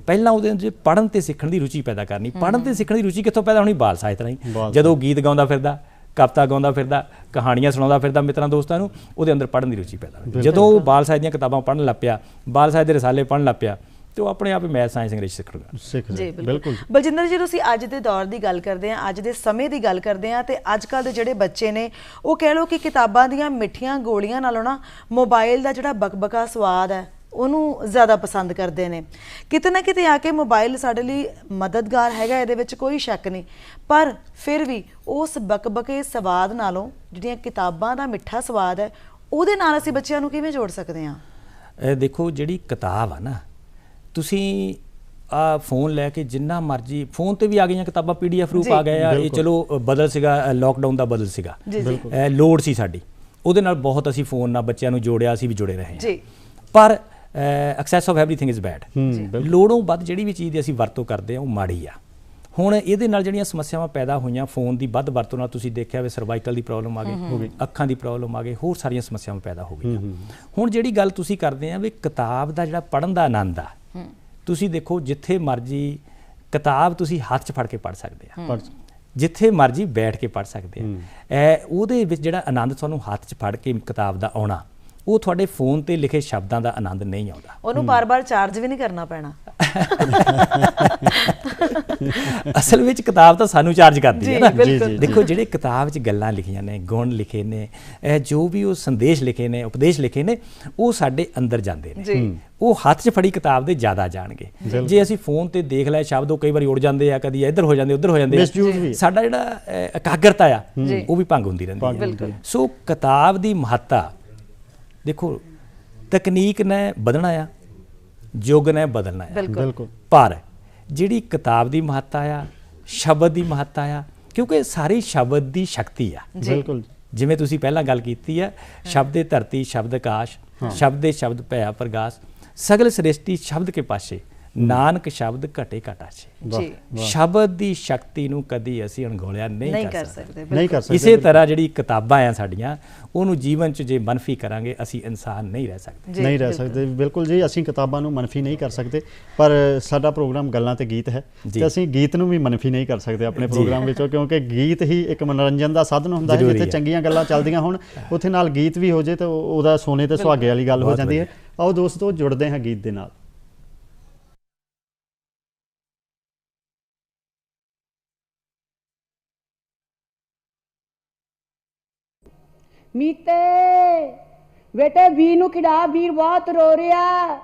ਪਹਿਲਾਂ ਉਹਦੇ ਅੰਦਰ ਪੜ੍ਹਨ ਤੇ ਸਿੱਖਣ ਦੀ ਰੁਚੀ ਪੈਦਾ ਕਰਨੀ। ਪੜ੍ਹਨ ਤੇ ਸਿੱਖਣ ਦੀ ਰੁਚੀ ਕਿੱਥੋਂ ਪੈਦਾ ਹੋਣੀ? ਬਾਲ ਸਾਹਿਤ ਰਾਹੀਂ। ਜਦੋਂ ਗੀਤ ਗਾਉਂਦਾ ਫਿਰਦਾ, ਕਵਿਤਾ ਗਾਉਂਦਾ ਫਿਰਦਾ, ਕਹਾਣੀਆਂ ਸੁਣਾਉਂਦਾ ਫਿਰਦਾ ਮਿੱਤਰਾਂ ਦੋਸਤਾਂ ਨੂੰ, ਉਹਦੇ ਅੰਦਰ ਪੜ੍ਹਨ ਦੀ ਰੁਚੀ ਪੈਦਾ ਹੋਈ। ਜਦੋਂ ਉਹ ਬਾਲ ਸਾਹਿਤ ਦੀਆਂ ਕਿਤਾਬਾਂ ਪੜ੍ਹਨ ਲੱਗ ਪਿਆ, ਬਾਲ ਸਾਹਿਤ ਦੇ ਰਸਾਲੇ ਪੜ੍ਹਨ ਲੱਗ ਪਿਆ, ਤੇ ਉਹ ਆਪਣੇ ਆਪ ਹੀ ਮੈਥ ਸਾਇੰਸ ਅੰਗਰੇਜ਼ੀ ਸਿੱਖੂਗਾ। ਜੀ ਬਿਲਕੁਲ। ਬਲਜਿੰਦਰ ਜੀ, ਤੁਸੀਂ ਅੱਜ ਦੇ ਦੌਰ ਦੀ ਗੱਲ ਕਰਦੇ ਆ, ਅੱਜ ਦੇ ਸਮੇਂ ਦੀ ਗੱਲ ਕਰਦੇ ਆ, ਤੇ ਅੱਜ ਕੱਲ੍ਹ ਦੇ ਜਿਹੜੇ ਬੱਚੇ ਨੇ ਉਹ ਕਹਿ ਲਓ ਕਿ ਕਿਤਾਬਾਂ ਦੀਆਂ ਮਿੱਠੀਆਂ ਗੋਲੀਆਂ ਨਾਲੋਂ ਨਾ ਮੋਬਾਈਲ ਦਾ ਜਿਹੜਾ ਬਕਬਕਾ ਸਵਾਦ ਹੈ ਉਹਨੂੰ ਜ਼ਿਆਦਾ ਪਸੰਦ ਕਰਦੇ ਨੇ। ਕਿਤੇ ਨਾ ਕਿਤੇ ਆ ਕੇ ਮੋਬਾਈਲ ਸਾਡੇ ਲਈ ਮਦਦਗਾਰ ਹੈਗਾ, ਇਹਦੇ ਵਿੱਚ ਕੋਈ ਸ਼ੱਕ ਨਹੀਂ, ਪਰ ਫਿਰ ਵੀ ਉਸ ਬਕਬਕੇ ਸਵਾਦ ਨਾਲੋਂ ਜਿਹੜੀਆਂ ਕਿਤਾਬਾਂ ਦਾ ਮਿੱਠਾ ਸਵਾਦ ਹੈ ਉਹਦੇ ਨਾਲ ਅਸੀਂ ਬੱਚਿਆਂ ਨੂੰ ਕਿਵੇਂ ਜੋੜ ਸਕਦੇ ਹਾਂ? ਦੇਖੋ, ਜਿਹੜੀ ਕਿਤਾਬ ਆ ਨਾ, ਤੁਸੀਂ ਆ ਫੋਨ ਲੈ ਕੇ ਜਿੰਨਾ ਮਰਜੀ, ਫੋਨ ਤੇ ਵੀ ਆ ਗਈਆਂ ਕਿਤਾਬਾਂ, PDF ਰੂਪ ਆ ਗਏ ਆ। ਇਹ ਚਲੋ ਬਦਲ ਸੀਗਾ, ਲਾਕਡਾਊਨ ਦਾ ਬਦਲ ਸੀਗਾ, ਲੋੜ ਸੀ ਸਾਡੀ, ਉਹਦੇ ਨਾਲ ਬਹੁਤ ਅਸੀਂ ਫੋਨ ਨਾਲ ਬੱਚਿਆਂ ਨੂੰ ਜੋੜਿਆ, ਅਸੀਂ ਵੀ ਜੁੜੇ ਰਹੇ ਹਾਂ। ਪਰ excess of everything is bad. ਲੋੜੋਂ ਵੱਧ ਜਿਹੜੀ ਵੀ ਚੀਜ਼ ਦੀ ਅਸੀਂ ਵਰਤੋਂ ਕਰਦੇ ਹਾਂ ਉਹ ਮਾੜੀ ਆ। ਹੁਣ ਇਹਦੇ ਨਾਲ ਜਿਹੜੀਆਂ ਸਮੱਸਿਆਵਾਂ ਪੈਦਾ ਹੋਈਆਂ, ਫੋਨ ਦੀ ਵੱਧ ਵਰਤੋਂ ਨਾਲ ਤੁਸੀਂ ਦੇਖਿਆ ਵੀ ਸਰਵਾਈਕਲ ਦੀ ਪ੍ਰੋਬਲਮ ਆ ਗਈ, ਅੱਖਾਂ ਦੀ ਪ੍ਰੋਬਲਮ ਆ ਗਈ, ਹੋਰ ਸਾਰੀਆਂ ਸਮੱਸਿਆਵਾਂ ਪੈਦਾ ਹੋ ਗਈਆਂ। ਹੁਣ ਜਿਹੜੀ ਗੱਲ ਤੁਸੀਂ ਕਰਦੇ ਆ ਵੀ ਕਿਤਾਬ ਦਾ ਜਿਹੜਾ ਪੜ੍ਹਨ ਦਾ ਆਨੰਦ ਆ, ਤੁਸੀਂ ਦੇਖੋ ਜਿੱਥੇ ਮਰਜੀ ਕਿਤਾਬ ਤੁਸੀਂ ਹੱਥ 'ਚ ਫੜ ਕੇ ਪੜ੍ਹ ਸਕਦੇ ਆ, ਜਿੱਥੇ ਮਰਜੀ ਬੈਠ ਕੇ ਪੜ੍ਹ ਸਕਦੇ ਆ। ਉਹਦੇ ਵਿੱਚ ਜਿਹੜਾ ਆਨੰਦ ਤੁਹਾਨੂੰ ਹੱਥ 'ਚ ਫੜ ਕੇ ਕਿਤਾਬ ਦਾ ਆਉਣਾ, ਉਹ ਤੁਹਾਡੇ ਫੋਨ ਤੇ ਲਿਖੇ ਸ਼ਬਦਾਂ ਦਾ ਆਨੰਦ ਨਹੀਂ ਆਉਂਦਾ। ਉਹਨੂੰ ਬਾਰ-ਬਾਰ ਚਾਰਜ ਵੀ ਨਹੀਂ ਕਰਨਾ ਪੈਣਾ। ਅਸਲ ਵਿੱਚ ਕਿਤਾਬ ਤਾਂ ਸਾਨੂੰ ਚਾਰਜ ਕਰਦੀ ਹੈ ਨਾ। ਦੇਖੋ, ਜਿਹੜੇ ਕਿਤਾਬ 'ਚ ਗੱਲਾਂ ਲਿਖੀਆਂ ਨੇ, ਗੁਣ ਲਿਖੇ ਨੇ, ਜੋ ਵੀ ਉਹ ਸੰਦੇਸ਼ ਲਿਖੇ ਨੇ, ਉਪਦੇਸ਼ ਲਿਖੇ ਨੇ, ਉਹ ਸਾਡੇ ਅੰਦਰ ਜਾਂਦੇ ਨੇ। ਉਹ ਹੱਥ 'ਚ ਫੜੀ ਕਿਤਾਬ ਦੇ ਜ਼ਿਆਦਾ ਜਾਣਗੇ। ਜੇ ਅਸੀਂ ਫੋਨ ਤੇ ਦੇਖ ਲਏ ਸ਼ਬਦ, ਉਹ ਕਈ ਵਾਰੀ ਉੜ ਜਾਂਦੇ ਆ, ਕਦੀ ਇੱਧਰ ਹੋ ਜਾਂਦੇ, ਉੱਧਰ ਹੋ ਜਾਂਦੇ ਆ, ਸਾਡਾ ਜਿਹੜਾ ਇਕਾਗਰਤਾ ਆ ਉਹ ਵੀ ਭੰਗ ਹੁੰਦੀ ਰਹਿੰਦੀ ਹੈ। ਸੋ ਕਿਤਾਬ ਦੀ ਮਹੱਤਤਾ ਦੇਖੋ, ਤਕਨੀਕ ਨੇ ਵਧਣਾ ਆ, ਯੁੱਗ ਨੇ ਬਦਲਣਾ ਆ, ਪਰ ਜਿਹੜੀ ਕਿਤਾਬ ਦੀ ਮਹੱਤਤਾ ਆ, ਸ਼ਬਦ ਦੀ ਮਹੱਤਤਾ ਆ, ਕਿਉਂਕਿ ਸਾਰੀ ਸ਼ਬਦ ਦੀ ਸ਼ਕਤੀ ਆ। ਜਿਵੇਂ ਤੁਸੀਂ ਪਹਿਲਾਂ ਗੱਲ ਕੀਤੀ ਆ, ਸ਼ਬਦੇ ਧਰਤੀ ਸ਼ਬਦ ਆਕਾਸ਼, ਸ਼ਬਦੇ ਸ਼ਬਦ ਭਇਆ ਪ੍ਰਗਾਸ, ਸਗਲ ਸ੍ਰਿਸ਼ਟੀ ਸ਼ਬਦ ਕੇ ਪਾਸੇ, ਨਾਨਕ ਸ਼ਬਦ ਘਟੇ ਘਟਾ ਛੇ। ਸ਼ਬਦ ਦੀ ਸ਼ਕਤੀ ਨੂੰ ਕਦੀ ਅਸੀਂ ਅਣਗੌਲਿਆ ਨਹੀਂ ਕਰ ਸਕਦੇ। ਇਸੇ ਤਰ੍ਹਾਂ ਜਿਹੜੀ ਕਿਤਾਬਾਂ ਆ ਸਾਡੀਆਂ, ਉਹਨੂੰ ਜੀਵਨ 'ਚ ਜੇ ਮਨਫੀ ਕਰਾਂਗੇ, ਅਸੀਂ ਇਨਸਾਨ ਨਹੀਂ ਰਹਿ ਸਕਦੇ। ਬਿਲਕੁਲ ਜੀ, ਅਸੀਂ ਕਿਤਾਬਾਂ ਨੂੰ ਮਨਫੀ ਨਹੀਂ ਕਰ ਸਕਦੇ, ਪਰ ਸਾਡਾ ਪ੍ਰੋਗਰਾਮ ਗੱਲਾਂ ਤੇ ਗੀਤ ਹੈ, ਤੇ ਅਸੀਂ ਗੀਤ ਨੂੰ ਵੀ ਮਨਫੀ ਨਹੀਂ ਕਰ ਸਕਦੇ ਆਪਣੇ ਪ੍ਰੋਗਰਾਮ ਵਿੱਚੋਂ, ਕਿਉਂਕਿ ਗੀਤ ਹੀ ਇੱਕ ਮਨੋਰੰਜਨ ਦਾ ਸਾਧਨ ਹੁੰਦਾ ਹੈ। ਜਿੱਥੇ ਚੰਗੀਆਂ ਗੱਲਾਂ ਚੱਲਦੀਆਂ ਹੋਣ, ਉੱਥੇ ਨਾਲ ਗੀਤ ਵੀ ਹੋ ਜੇ ਤਾਂ ਉਹਦਾ ਸੋਨੇ ਤੇ ਸੁਹਾਗੇ ਵਾਲੀ ਗੱਲ ਹੋ ਜਾਂਦੀ ਹੈ। ਆਓ ਦੋਸਤੋ, ਜੁੜਦੇ ਹਾਂ ਗੀਤ ਦੇ ਨਾਲ। ਮੀਤੇ ਬੇਟੇ, ਵੀਰ ਨੂੰ ਖਿਡਾ, ਵੀਰ ਬਹੁਤ ਰੋ ਰਿਹਾ।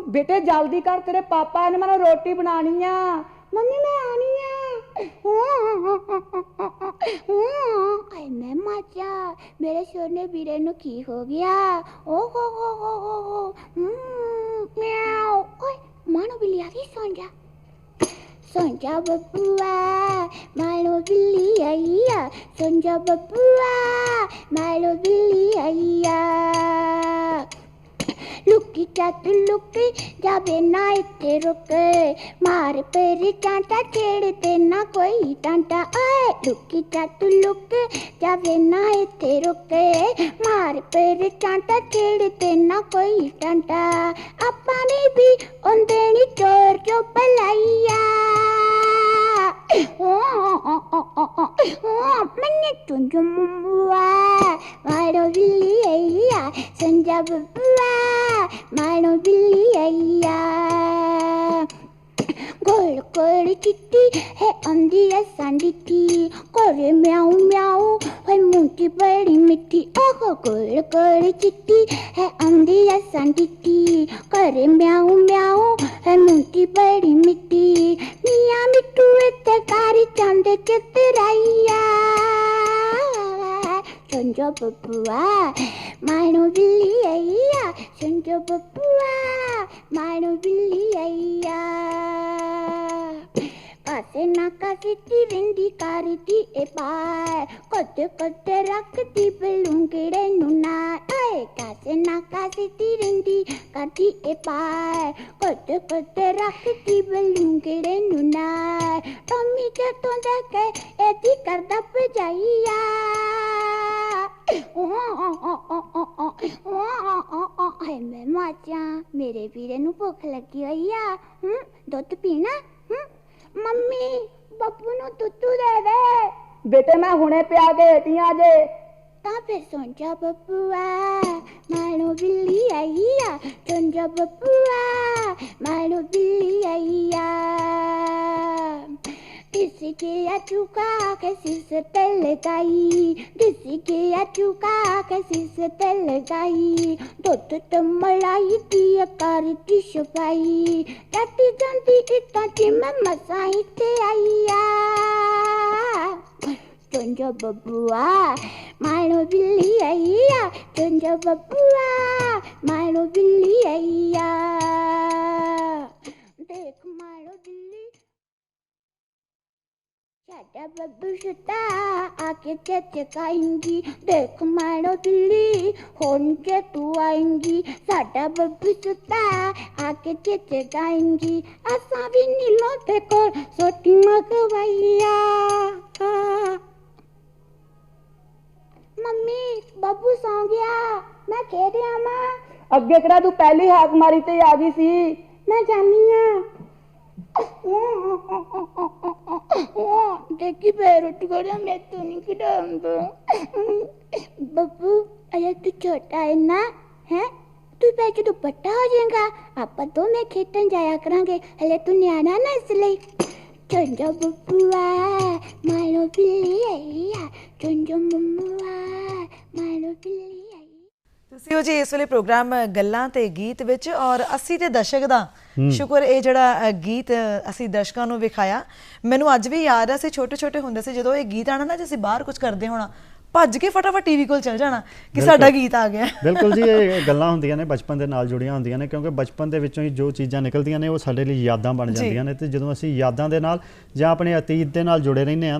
ਬੇਟੇ ਜਲਦੀ ਕਰ, ਤੇਰੇ ਪਾਪਾ ਨੇ ਮੈਨੂੰ ਰੋਟੀ ਬਣਾਣੀ ਆ। ਮੰਮੀ ਮੈਂ ਆਣੀ ਆ। ਆਏ ਮੈਂ ਮਾਚਾ, ਮੇਰੇ ਛੋਟੇ ਵੀਰੇ ਨੂੰ ਕੀ ਹੋ ਗਿਆ? ਓ ਹੋ ਮਿਆਉ। ਓਏ ਮਾਨੋ ਬਿੱਲੀ ਆ ਗਈ, ਸੌਂ ਜਾ sonja babua malo billi aiya sonja babua malo billi aiya लुकी चातू लुकी जावे ना इत्ते रुके मार पर टांटा छेड़ते ना कोई टांटा ओए लुकी चातू लुकी जावे ना इत्ते रुके मार पर टांटा छेड़ते ना कोई टांटा अपने भी उंदे नी चोर चुपलाइया मैंने तुझे मुआ मारो बिल्ली आइया संजा बबुआ मारो बिल्ली आइया गोल गोल चिट्टी है अंधिया सांडिटी करे म्याऊ म्याऊ है मुंटी बड़ी मिट्टी ओहो गोल गोल चिट्टी है अंधिया सांडिटी करे म्याऊ म्याऊ है मुंटी बड़ी मिट्टी मियाँ मिट्टू इत्ते कारी चांदे कितराइया संजो बबुआ मानो बिल्ली आइया संजो बबुआ मानो बिल्ली आइया कासे ना कासे तिरंदी कारती ए पार कोते कोते रखती बलूंगड़े नुना आए कासे ना कासे तिरंदी कारती ए पार कोते कोते रखती बलूंगड़े नुना टॉमी के तो देखे एती करदा पजाइया हाय मैं माचा मेरे वीरे नु भुख लगी होई आ दुध पीना मम्मी बब्बू नु दुद्धू दे दे बेटे मैं हुणे पिया के हटियां जे ता फिर सो जा बब्बुआ मानो बिल्ली आइया सो जा बब्बुआ मानो बिल्ली आइया किसी के अचूका किसी से तेल लगाई किसी के अचूका किसी से तेल लगाई दुध तो मलाई दी करती छुपाई जाती जाती इतना मैं मसाई ते आइया चुंजो बबुआ मानो बिल्ली आइया चुंजो बबुआ मानो बिल्ली आइया देख मानो बिल्ली साडा बब्बू सुता आके चचकाएंगी देख मानो बिल्ली होन के तू आएंगी साडा बब्बू सुता आके चचकाएंगी असा भी नीलो ते को सोटी मगवाइया मम्मी बब्बू सौ गया मैं खेदे आमा ਅੱਗੇ ਕਿਹੜਾ ਤੂੰ ਪਹਿਲੀ ਹਾਕ ਮਾਰੀ ਤੇ ਆ ਗਈ ਸੀ मैं जानी हां देखी पैर उठ गया मैं तो नहीं खिलाऊंगा बब्बू अरे तू छोटा है ना है तू पैके तो बड़ा हो जाएगा आप तो मैं खेतन जाया करांगे हले तू न्याना ना इसलिए चंजो बब्बुआ मारो बिल्ली आइया चंजो मम्मुआ मारो बिल्ली आई ਤੁਸੀਂ ਹੋ ਜੀ ਇਸ ਵੇਲੇ ਪ੍ਰੋਗਰਾਮ ਗੱਲਾਂ ਤੇ ਗੀਤ ਵਿੱਚ ਔਰ ਅਸੀਂ ਤੇ ਦਰਸ਼ਕ ਦਾ ਸ਼ੁਕਰ ਇਹ ਜਿਹੜਾ ਗੀਤ ਅਸੀਂ ਦਰਸ਼ਕਾਂ ਨੂੰ ਵਿਖਾਇਆ ਮੈਨੂੰ ਅੱਜ ਵੀ ਯਾਦ ਆ ਅਸੀਂ ਛੋਟੇ ਛੋਟੇ ਹੁੰਦੇ ਸੀ ਜਦੋਂ ਇਹ ਗੀਤ ਆਣਾ ਨਾ ਜੇ ਅਸੀਂ ਬਾਹਰ ਕੁਝ ਕਰਦੇ ਹੋਣਾ ਭੱਜ ਕੇ ਫਟਾਫਟ ਟੀਵੀ ਕੋਲ ਚਲ ਜਾਣਾ ਕਿ ਸਾਡਾ ਗੀਤ ਆ ਗਿਆ ਬਿਲਕੁਲ ਜੀ ਇਹ ਗੱਲਾਂ ਹੁੰਦੀਆਂ ਨੇ ਬਚਪਨ ਦੇ ਨਾਲ ਜੁੜੀਆਂ ਹੁੰਦੀਆਂ ਨੇ ਕਿਉਂਕਿ ਬਚਪਨ ਦੇ ਵਿੱਚੋਂ ਹੀ ਜੋ ਚੀਜ਼ਾਂ ਨਿਕਲਦੀਆਂ ਨੇ ਉਹ ਸਾਡੇ ਲਈ ਯਾਦਾਂ ਬਣ ਜਾਂਦੀਆਂ ਨੇ ਤੇ ਜਦੋਂ ਅਸੀਂ ਯਾਦਾਂ ਦੇ ਨਾਲ ਜਾਂ ਆਪਣੇ ਅਤੀਤ ਦੇ ਨਾਲ ਜੁੜੇ ਰਹਿੰਦੇ ਹਾਂ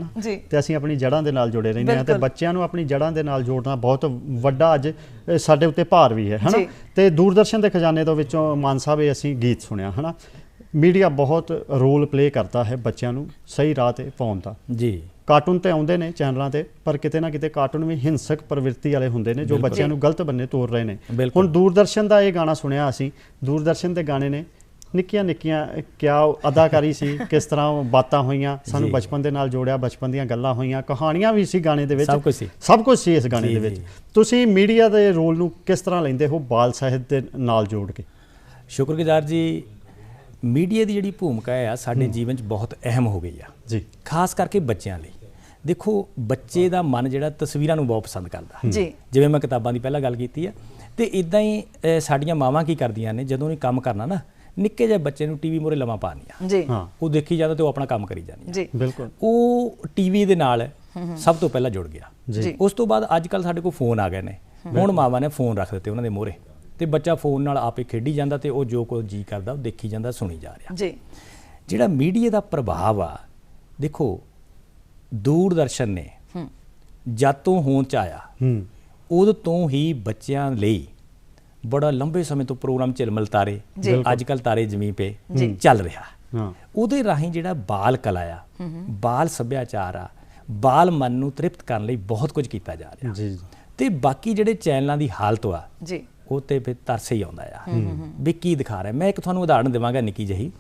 ਤੇ ਅਸੀਂ ਆਪਣੀ ਜੜ੍ਹਾਂ ਦੇ ਨਾਲ ਜੁੜੇ ਰਹਿੰਦੇ ਹਾਂ ਤੇ ਬੱਚਿਆਂ ਨੂੰ ਆਪਣੀ ਜੜ੍ਹਾਂ ਦੇ ਨਾਲ ਜੋੜਨਾ ਬਹੁਤ ਵੱਡਾ ਅੱਜ ਸਾਡੇ ਉੱਤੇ ਭਾਰ ਵੀ ਹੈ ਹਨਾ ਤੇ ਦੂਰਦਰਸ਼ਨ ਦੇ ਖਜ਼ਾਨੇ ਤੋਂ ਵਿੱਚੋਂ ਮਾਨ ਸਾਹਿਬ ਇਹ ਅਸੀਂ ਗੀਤ ਸੁਣਿਆ ਹਨਾ ਮੀਡੀਆ ਬਹੁਤ ਰੋਲ ਪਲੇ ਕਰਦਾ ਹੈ ਬੱਚਿਆਂ ਨੂੰ ਸਹੀ ਰਾਹ ਤੇ ਪਾਉਣ ਦਾ ਜੀ ਕਾਰਟੂਨ ਤੇ ਆਉਂਦੇ ਨੇ ਚੈਨਲਾਂ ਤੇ ਪਰ ਕਿਤੇ ਨਾ ਕਿਤੇ ਕਾਰਟੂਨ ਵੀ ਹਿੰਸਕ ਪ੍ਰਵਿਰਤੀ ਵਾਲੇ ਹੁੰਦੇ ਨੇ ਜੋ ਬੱਚਿਆਂ ਨੂੰ ਗਲਤ ਬੰਨੇ ਤੋਰ ਰਹੇ ਨੇ ਹੁਣ ਦੂਰਦਰਸ਼ਨ ਦਾ ਇਹ ਗਾਣਾ ਸੁਣਿਆ ਅਸੀਂ ਦੂਰਦਰਸ਼ਨ ਦੇ ਗਾਣੇ ਨੇ ਨਿੱਕੀਆਂ ਨਿੱਕੀਆਂ ਕਿਆ ਅਦਾਕਾਰੀ ਸੀ ਕਿਸ ਤਰ੍ਹਾਂ ਬਾਤਾਂ ਹੋਈਆਂ ਸਾਨੂੰ ਬਚਪਨ ਦੇ ਨਾਲ ਜੋੜਿਆ ਬਚਪਨ ਦੀਆਂ ਗੱਲਾਂ ਹੋਈਆਂ ਕਹਾਣੀਆਂ ਵੀ ਸੀ ਗਾਣੇ ਦੇ ਵਿੱਚ ਸਭ ਕੁਝ ਸੀ ਇਸ ਗਾਣੇ ਦੇ ਵਿੱਚ ਤੁਸੀਂ ਮੀਡੀਆ ਦੇ ਰੋਲ ਨੂੰ ਕਿਸ ਤਰ੍ਹਾਂ ਲੈਂਦੇ ਹੋ ਬਾਲ ਸਾਹਿਤ ਦੇ ਨਾਲ ਜੋੜ ਕੇ ਸ਼ੁਕਰਗੁਜ਼ਾਰ ਜੀ ਮੀਡੀਆ ਦੀ ਜਿਹੜੀ ਭੂਮਿਕਾ ਆ ਸਾਡੇ ਜੀਵਨ 'ਚ ਬਹੁਤ ਅਹਿਮ ਹੋ ਗਈ ਆ ਜੀ ਖਾਸ ਕਰਕੇ ਬੱਚਿਆਂ ਲਈ ਦੇਖੋ ਬੱਚੇ ਦਾ ਮਨ ਜਿਹੜਾ ਤਸਵੀਰਾਂ ਨੂੰ ਬਹੁਤ ਪਸੰਦ ਕਰਦਾ ਜੀ ਜਿਵੇਂ ਮੈਂ ਕਿਤਾਬਾਂ ਦੀ ਪਹਿਲਾਂ ਗੱਲ ਕੀਤੀ ਆ ਤੇ ਇਦਾਂ ਹੀ ਸਾਡੀਆਂ ਮਾਵਾਂ ਕੀ ਕਰਦੀਆਂ ਨੇ ਜਦੋਂ ਇਹ ਕੰਮ ਕਰਨਾ ਨਾ ਨਿੱਕੇ ਜਿਹੇ ਬੱਚੇ ਨੂੰ ਟੀਵੀ ਮੂਹਰੇ ਲਵਾਂ ਪਾਉਂਦੀਆਂ ਜੀ ਉਹ ਦੇਖੀ ਜਾਂਦਾ ਤੇ ਉਹ ਆਪਣਾ ਕੰਮ ਕਰੀ ਜਾਂਦੀ ਜੀ ਬਿਲਕੁਲ ਉਹ ਟੀਵੀ ਦੇ ਨਾਲ ਸਭ ਤੋਂ ਪਹਿਲਾਂ ਜੁੜ ਗਿਆ ਜੀ ਉਸ ਤੋਂ ਬਾਅਦ ਅੱਜ ਕੱਲ ਸਾਡੇ ਕੋਲ ਫੋਨ ਆ ਗਏ ਨੇ ਹੁਣ ਮਾਵਾਂ ਨੇ ਫੋਨ ਰੱਖ ਦਿੱਤੇ ਉਹਨਾਂ ਦੇ ਮੂਹਰੇ ਤੇ ਬੱਚਾ ਫੋਨ ਨਾਲ ਆਪੇ ਖੇਡੀ ਜਾਂਦਾ ਤੇ ਉਹ ਜੋ ਕੁਝ ਜੀ ਕਰਦਾ ਉਹ ਦੇਖੀ ਜਾਂਦਾ ਸੁਣੀ ਜਾ ਰਿਹਾ ਜੀ ਜਿਹੜਾ ਮੀਡੀਆ ਦਾ ਪ੍ਰਭਾਵ ਆ, ਦੇਖੋ ਦੂਰਦਰਸ਼ਨ ਨੇ ਜਦ ਤੋਂ ਹੋਂਦ 'ਚ ਆਇਆ ਉਦੋਂ ਤੋਂ ਹੀ ਬੱਚਿਆਂ ਲਈ ਬੜਾ ਲੰਬੇ ਸਮੇਂ ਤੋਂ ਪ੍ਰੋਗਰਾਮ ਝਿਲਮਿਲ ਤਾਰੇ, ਅੱਜ ਕੱਲ੍ਹ ਤਾਰੇ ਜ਼ਮੀਨ ਪੇ ਚੱਲ ਰਿਹਾ। ਉਹਦੇ ਰਾਹੀਂ ਜਿਹੜਾ ਬਾਲ ਕਲਾ ਆ, ਬਾਲ ਸੱਭਿਆਚਾਰ ਆ, ਬਾਲ ਮਨ ਨੂੰ ਤ੍ਰਿਪਤ ਕਰਨ ਲਈ ਬਹੁਤ ਕੁਝ ਕੀਤਾ ਜਾ ਰਿਹਾ। ਤੇ ਬਾਕੀ ਜਿਹੜੇ ਚੈਨਲਾਂ ਦੀ ਹਾਲਤ ਆ ਉਹ ਤੇ ਫਿਰ ਤਰਸ ਹੀ ਆਉਂਦਾ ਆ ਵੀ ਕੀ ਦਿਖਾ ਰਿਹਾ। ਮੈਂ ਇੱਕ ਤੁਹਾਨੂੰ ਉਦਾਹਰਣ ਦੇਵਾਂਗਾ ਨਿੱਕੀ ਜਿਹੀ,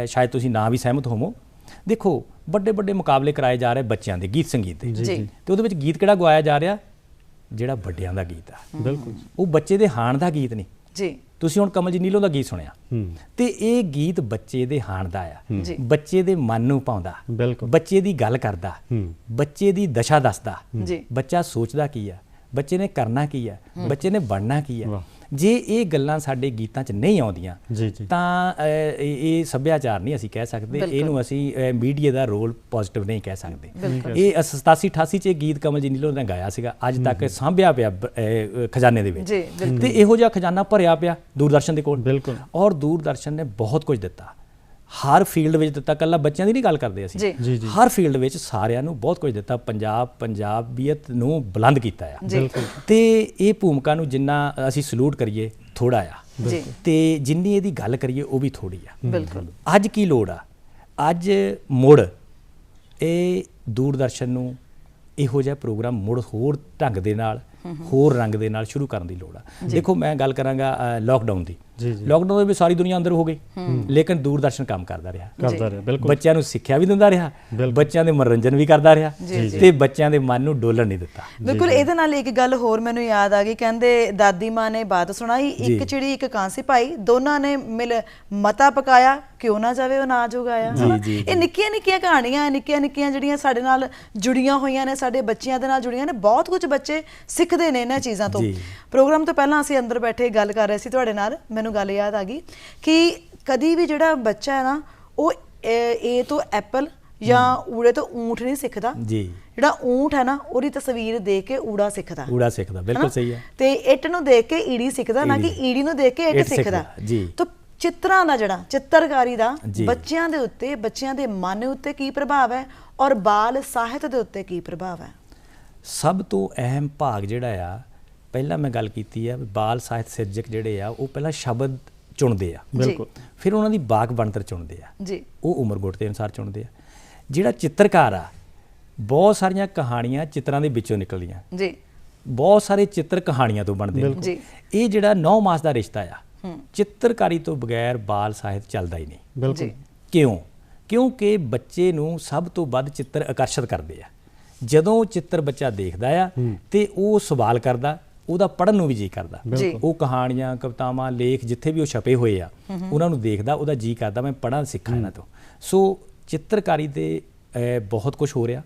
ਸ਼ਾਇਦ ਤੁਸੀਂ ਨਾ ਵੀ ਸਹਿਮਤ ਹੋਵੋ। ਦੇਖੋ ਵੱਡੇ ਵੱਡੇ ਮੁਕਾਬਲੇ ਕਰਾਏ ਜਾ ਰਹੇ ਬੱਚਿਆਂ ਦੇ ਗੀਤ ਸੰਗੀਤ ਦੇ, ਤੇ ਉਹਦੇ ਵਿੱਚ ਗੀਤ ਕਿਹੜਾ ਗਵਾਇਆ ਜਾ ਰਿਹਾ? ਜਿਹੜਾ ਵੱਡਿਆਂ ਦਾ ਗੀਤ ਆ, ਬਿਲਕੁਲ ਉਹ ਬੱਚੇ ਦੇ ਹਾਣ ਦਾ ਗੀਤ ਨਹੀਂ ਜੀ। ਤੁਸੀਂ ਹੁਣ ਕਮਲ ਜੀ ਨੀਲੋਂ ਦਾ ਗੀਤ ਸੁਣਿਆ, ਤੇ ਇਹ ਗੀਤ ਬੱਚੇ ਦੇ ਹਾਣ ਦਾ ਆ, ਬੱਚੇ ਦੇ ਮਨ ਨੂੰ ਭਾਉਂਦਾ, ਬੱਚੇ ਦੀ ਗੱਲ ਕਰਦਾ, ਬੱਚੇ ਦੀ ਦਸ਼ਾ ਦੱਸਦਾ, ਬੱਚਾ ਸੋਚਦਾ ਕੀ ਆ, ਬੱਚੇ ਨੇ ਕਰਨਾ ਕੀ ਆ, ਬੱਚੇ ਨੇ ਬਣਨਾ ਕੀ ਆ। ਜੇ ਇਹ ਗੱਲਾਂ ਸਾਡੇ ਗੀਤਾਂ 'ਚ ਨਹੀਂ ਆਉਂਦੀਆਂ ਤਾਂ ਇਹ ਸੱਭਿਆਚਾਰ ਨਹੀਂ ਅਸੀਂ ਕਹਿ ਸਕਦੇ, ਇਹਨੂੰ ਅਸੀਂ ਮੀਡੀਆ ਦਾ ਰੋਲ ਪੋਜ਼ਿਟਿਵ ਨਹੀਂ ਕਹਿ ਸਕਦੇ। ਇਹ 87-88 'ਚ ਇਹ ਗੀਤ ਕਮਲ ਜੀ ਨੀਲੋਂ ਨੇ ਗਾਇਆ ਸੀਗਾ, ਅੱਜ ਤੱਕ ਸਾਂਭਿਆ ਪਿਆ ਖਜ਼ਾਨੇ ਦੇ ਵਿੱਚ, ਤੇ ਇਹੋ ਜਿਹਾ ਖਜ਼ਾਨਾ ਭਰਿਆ ਪਿਆ ਦੂਰਦਰਸ਼ਨ ਦੇ ਕੋਲ। ਔਰ ਦੂਰਦਰਸ਼ਨ ਨੇ ਬਹੁਤ ਕੁਝ ਦਿੱਤਾ, ਹਰ ਫੀਲਡ ਵਿੱਚ ਦਿੱਤਾ, ਇਕੱਲਾ ਬੱਚਿਆਂ ਦੀ ਨਹੀਂ ਗੱਲ ਕਰਦੇ ਅਸੀਂ, ਹਰ ਫੀਲਡ ਵਿੱਚ ਸਾਰਿਆਂ ਨੂੰ ਬਹੁਤ ਕੁਝ ਦਿੱਤਾ। ਪੰਜਾਬੀਅਤ ਨੂੰ ਬੁਲੰਦ ਕੀਤਾ ਆ, ਤੇ ਇਹ ਭੂਮਿਕਾ ਨੂੰ ਜਿੰਨਾ ਅਸੀਂ ਸਲੂਟ ਕਰੀਏ ਥੋੜਾ ਆ, ਤੇ ਜਿੰਨੀ ਇਹਦੀ ਗੱਲ ਕਰੀਏ ਉਹ ਵੀ ਥੋੜੀ ਆ। ਅੱਜ ਕੀ ਲੋੜ ਆ? ਅੱਜ ਮੁੜ ਇਹ ਦੂਰਦਰਸ਼ਨ ਨੂੰ ਇਹੋ ਜਿਹਾ ਪ੍ਰੋਗਰਾਮ ਮੁੜ ਹੋਰ ਢੰਗ ਦੇ ਨਾਲ, ਹੋਰ ਰੰਗ ਦੇ ਨਾਲ ਸ਼ੁਰੂ ਕਰਨ ਦੀ ਲੋੜ ਆ। ਦੇਖੋ ਮੈਂ ਗੱਲ ਕਰਾਂਗਾ ਲੋਕਡਾਊਨ ਦੀ। ਲੋਕਡਾਊਨ ਦੇ ਵਿੱਚ ਸਾਰੀ ਦੁਨੀਆ ਅੰਦਰ ਹੋ ਗਈ, ਲੇਕਿਨ ਦੂਰਦਰਸ਼ਨ ਕੰਮ ਕਰਦਾ ਰਿਹਾ, ਬੱਚਿਆਂ ਨੂੰ ਸਿੱਖਿਆ ਵੀ ਦਿੰਦਾ ਰਿਹਾ, ਬੱਚਿਆਂ ਦੇ ਮਨੋਰੰਜਨ ਵੀ ਕਰਦਾ ਰਿਹਾ, ਤੇ ਬੱਚਿਆਂ ਦੇ ਮਨ ਨੂੰ ਡੋਲਣ ਨਹੀਂ ਦਿੱਤਾ। ਬਿਲਕੁਲ। ਇਹਦੇ ਨਾਲ ਇੱਕ ਗੱਲ ਹੋਰ ਮੈਨੂੰ ਯਾਦ ਆ ਗਈ, ਕਹਿੰਦੇ ਦਾਦੀ ਮਾਂ ਨੇ ਬਾਤ ਸੁਣਾਈ, ਇੱਕ ਚਿੜੀ ਇੱਕ ਕਾਂਸੀ ਪਾਈ, ਦੋਨਾਂ ਨੇ ਮਿਲ ਮਤਾ ਪਕਾਇਆ, ਕਿਉਂ ਨਾ ਜਾਵੇ ਉਹ ਅਨਾਜ ਉਗਾਇਆ। ਇਹ ਨਿੱਕੀਆਂ ਨਿੱਕੀਆਂ ਕਹਾਣੀਆਂ, ਨਿੱਕੀਆਂ ਨਿੱਕੀਆਂ ਜਿਹੜੀਆਂ ਸਾਡੇ ਨਾਲ ਜੁੜੀਆਂ ਹੋਈਆਂ ਨੇ, ਸਾਡੇ ਬੱਚਿਆਂ ਦੇ ਨਾਲ ਜੁੜੀਆਂ ਨੇ। ਬਹੁਤ ਕੁਝ ਬੱਚੇ ਸਿੱਖਦੇ ਨੇ ਇਹਨਾਂ ਚੀਜ਼ਾਂ ਤੋਂ। ਪ੍ਰੋਗਰਾਮ ਤੋਂ ਪਹਿਲਾਂ ਅਸੀਂ ਅੰਦਰ ਬੈਠੇ ਗੱਲ ਕਰ ਰਹੇ ਸੀ ਤੁਹਾਡੇ ਨਾਲ, ਮੈਨੂੰ ਗੱਲ ਯਾਦ ਆ ਗਈ ਕਿ ਕਦੀ ਵੀ ਜਿਹੜਾ ਬੱਚਾ ਹੈ ਨਾ ਉਹ ਏ ਤੋਂ ਐਪਲ ਜਾਂ ਊੜੇ ਤੋਂ ਊਂਠ ਨਹੀਂ ਸਿੱਖਦਾ ਜੀ। ਜਿਹੜਾ ਊਂਠ ਹੈ ਨਾ ਉਹਦੀ ਤਸਵੀਰ ਦੇਖ ਕੇ ਊੜਾ ਸਿੱਖਦਾ, ਬਿਲਕੁਲ ਸਹੀ ਹੈ। ਤੇ ਇੱਟ ਨੂੰ ਦੇਖ ਕੇ ਈੜੀ ਸਿੱਖਦਾ, ਨਾ ਕਿ ਈੜੀ ਨੂੰ ਦੇਖ ਕੇ ਇੱਟ ਸਿੱਖਦਾ ਜੀ। ਤਾਂ ਚਿੱਤਰਾਂ ਦਾ ਜਿਹੜਾ ਚਿੱਤਰਕਾਰੀ ਦਾ ਬੱਚਿਆਂ ਦੇ ਉੱਤੇ, ਬੱਚਿਆਂ ਦੇ ਮਨ ਉੱਤੇ ਕੀ ਪ੍ਰਭਾਵ ਹੈ, ਔਰ ਬਾਲ ਸਾਹਿਤ ਦੇ ਉੱਤੇ ਕੀ ਪ੍ਰਭਾਵ ਹੈ? ਸਭ ਤੋਂ ਅਹਿਮ ਭਾਗ ਜਿਹੜਾ ਆ, ਪਹਿਲਾਂ ਮੈਂ ਗੱਲ ਕੀਤੀ ਆ, ਬਾਲ ਸਾਹਿਤ ਸਿਰਜਕ ਜਿਹੜੇ ਆ ਉਹ ਪਹਿਲਾਂ ਸ਼ਬਦ ਚੁਣਦੇ ਆ, ਬਿਲਕੁਲ, ਫਿਰ ਉਹਨਾਂ ਦੀ ਬਾਕ ਬਣਤਰ ਚੁਣਦੇ ਆ ਜੀ, ਉਹ ਉਮਰ ਗੁੱਟ ਦੇ ਅਨੁਸਾਰ ਚੁਣਦੇ ਆ। ਜਿਹੜਾ ਚਿੱਤਰਕਾਰ ਆ, ਬਹੁਤ ਸਾਰੀਆਂ ਕਹਾਣੀਆਂ ਚਿੱਤਰਾਂ ਦੇ ਵਿੱਚੋਂ ਨਿਕਲਦੀਆਂ ਜੀ, ਬਹੁਤ ਸਾਰੇ ਚਿੱਤਰ ਕਹਾਣੀਆਂ ਤੋਂ ਬਣਦੇ ਨੇ। ਇਹ ਜਿਹੜਾ 9 ਮਾਸ ਦਾ ਰਿਸ਼ਤਾ ਆ, ਚਿੱਤਰਕਾਰੀ ਤੋਂ ਬਗੈਰ ਬਾਲ ਸਾਹਿਤ ਚੱਲਦਾ ਹੀ ਨਹੀਂ। ਬਿਲਕੁਲ। ਕਿਉਂ? ਕਿਉਂਕਿ ਬੱਚੇ ਨੂੰ ਸਭ ਤੋਂ ਵੱਧ ਚਿੱਤਰ ਆਕਰਸ਼ਿਤ ਕਰਦੇ ਆ। ਜਦੋਂ ਚਿੱਤਰ ਬੱਚਾ ਦੇਖਦਾ ਆ ਤੇ ਉਹ ਸਵਾਲ ਕਰਦਾ, ਉਹਦਾ ਪੜ੍ਹਨ ਨੂੰ ਵੀ ਜੀ ਕਰਦਾ। ਉਹ ਕਹਾਣੀਆਂ, ਕਵਿਤਾਵਾਂ, ਲੇਖ ਜਿੱਥੇ ਵੀ ਉਹ ਛਪੇ ਹੋਏ ਆ, ਉਹਨਾਂ ਨੂੰ ਦੇਖਦਾ, ਉਹਦਾ ਜੀ ਕਰਦਾ ਮੈਂ ਪੜ੍ਹਾਂ, ਸਿੱਖਾਂ ਇਹਨਾਂ ਤੋਂ। ਸੋ ਚਿੱਤਰਕਾਰੀ ਤੇ ਬਹੁਤ ਕੁਝ ਹੋ ਰਿਹਾ,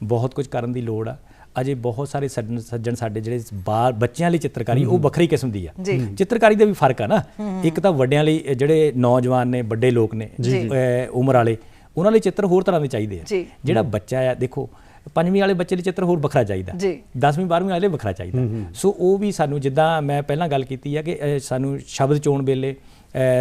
ਬਹੁਤ ਕੁਝ ਕਰਨ ਦੀ ਲੋੜ ਆ। ਅਜੇ ਬਹੁਤ ਸਾਰੇ ਸੱਜਣ ਸਾਡੇ ਜਿਹੜੇ ਬੱਚਿਆਂ ਲਈ ਚਿੱਤਰਕਾਰੀ ਉਹ ਵੱਖਰੀ ਕਿਸਮ ਦੀ ਆ। ਚਿੱਤਰਕਾਰੀ ਦਾ ਵੀ ਫਰਕ ਆ ਨਾ, ਇੱਕ ਤਾਂ ਵੱਡਿਆਂ ਲਈ ਜਿਹੜੇ ਨੌਜਵਾਨ ਨੇ, ਵੱਡੇ ਲੋਕ ਨੇ, ਉਮਰ ਵਾਲੇ, ਉਹਨਾਂ ਲਈ ਚਿੱਤਰ ਹੋਰ ਤਰ੍ਹਾਂ ਦੇ ਚਾਹੀਦੇ ਆ। ਜਿਹੜਾ ਬੱਚਾ ਆ, ਦੇਖੋ 5ਵੀਂ ਵਾਲੇ ਬੱਚੇ ਲਈ ਚਿੱਤਰ ਹੋਰ ਵੱਖਰਾ ਚਾਹੀਦਾ, 10ਵੀਂ 12ਵੀਂ ਵਾਲੇ ਵੱਖਰਾ ਚਾਹੀਦਾ। ਸੋ ਉਹ ਵੀ ਸਾਨੂੰ, ਜਿੱਦਾਂ ਮੈਂ ਪਹਿਲਾਂ ਗੱਲ ਕੀਤੀ ਆ ਕਿ ਸਾਨੂੰ ਸ਼ਬਦ ਚੋਣ ਵੇਲੇ,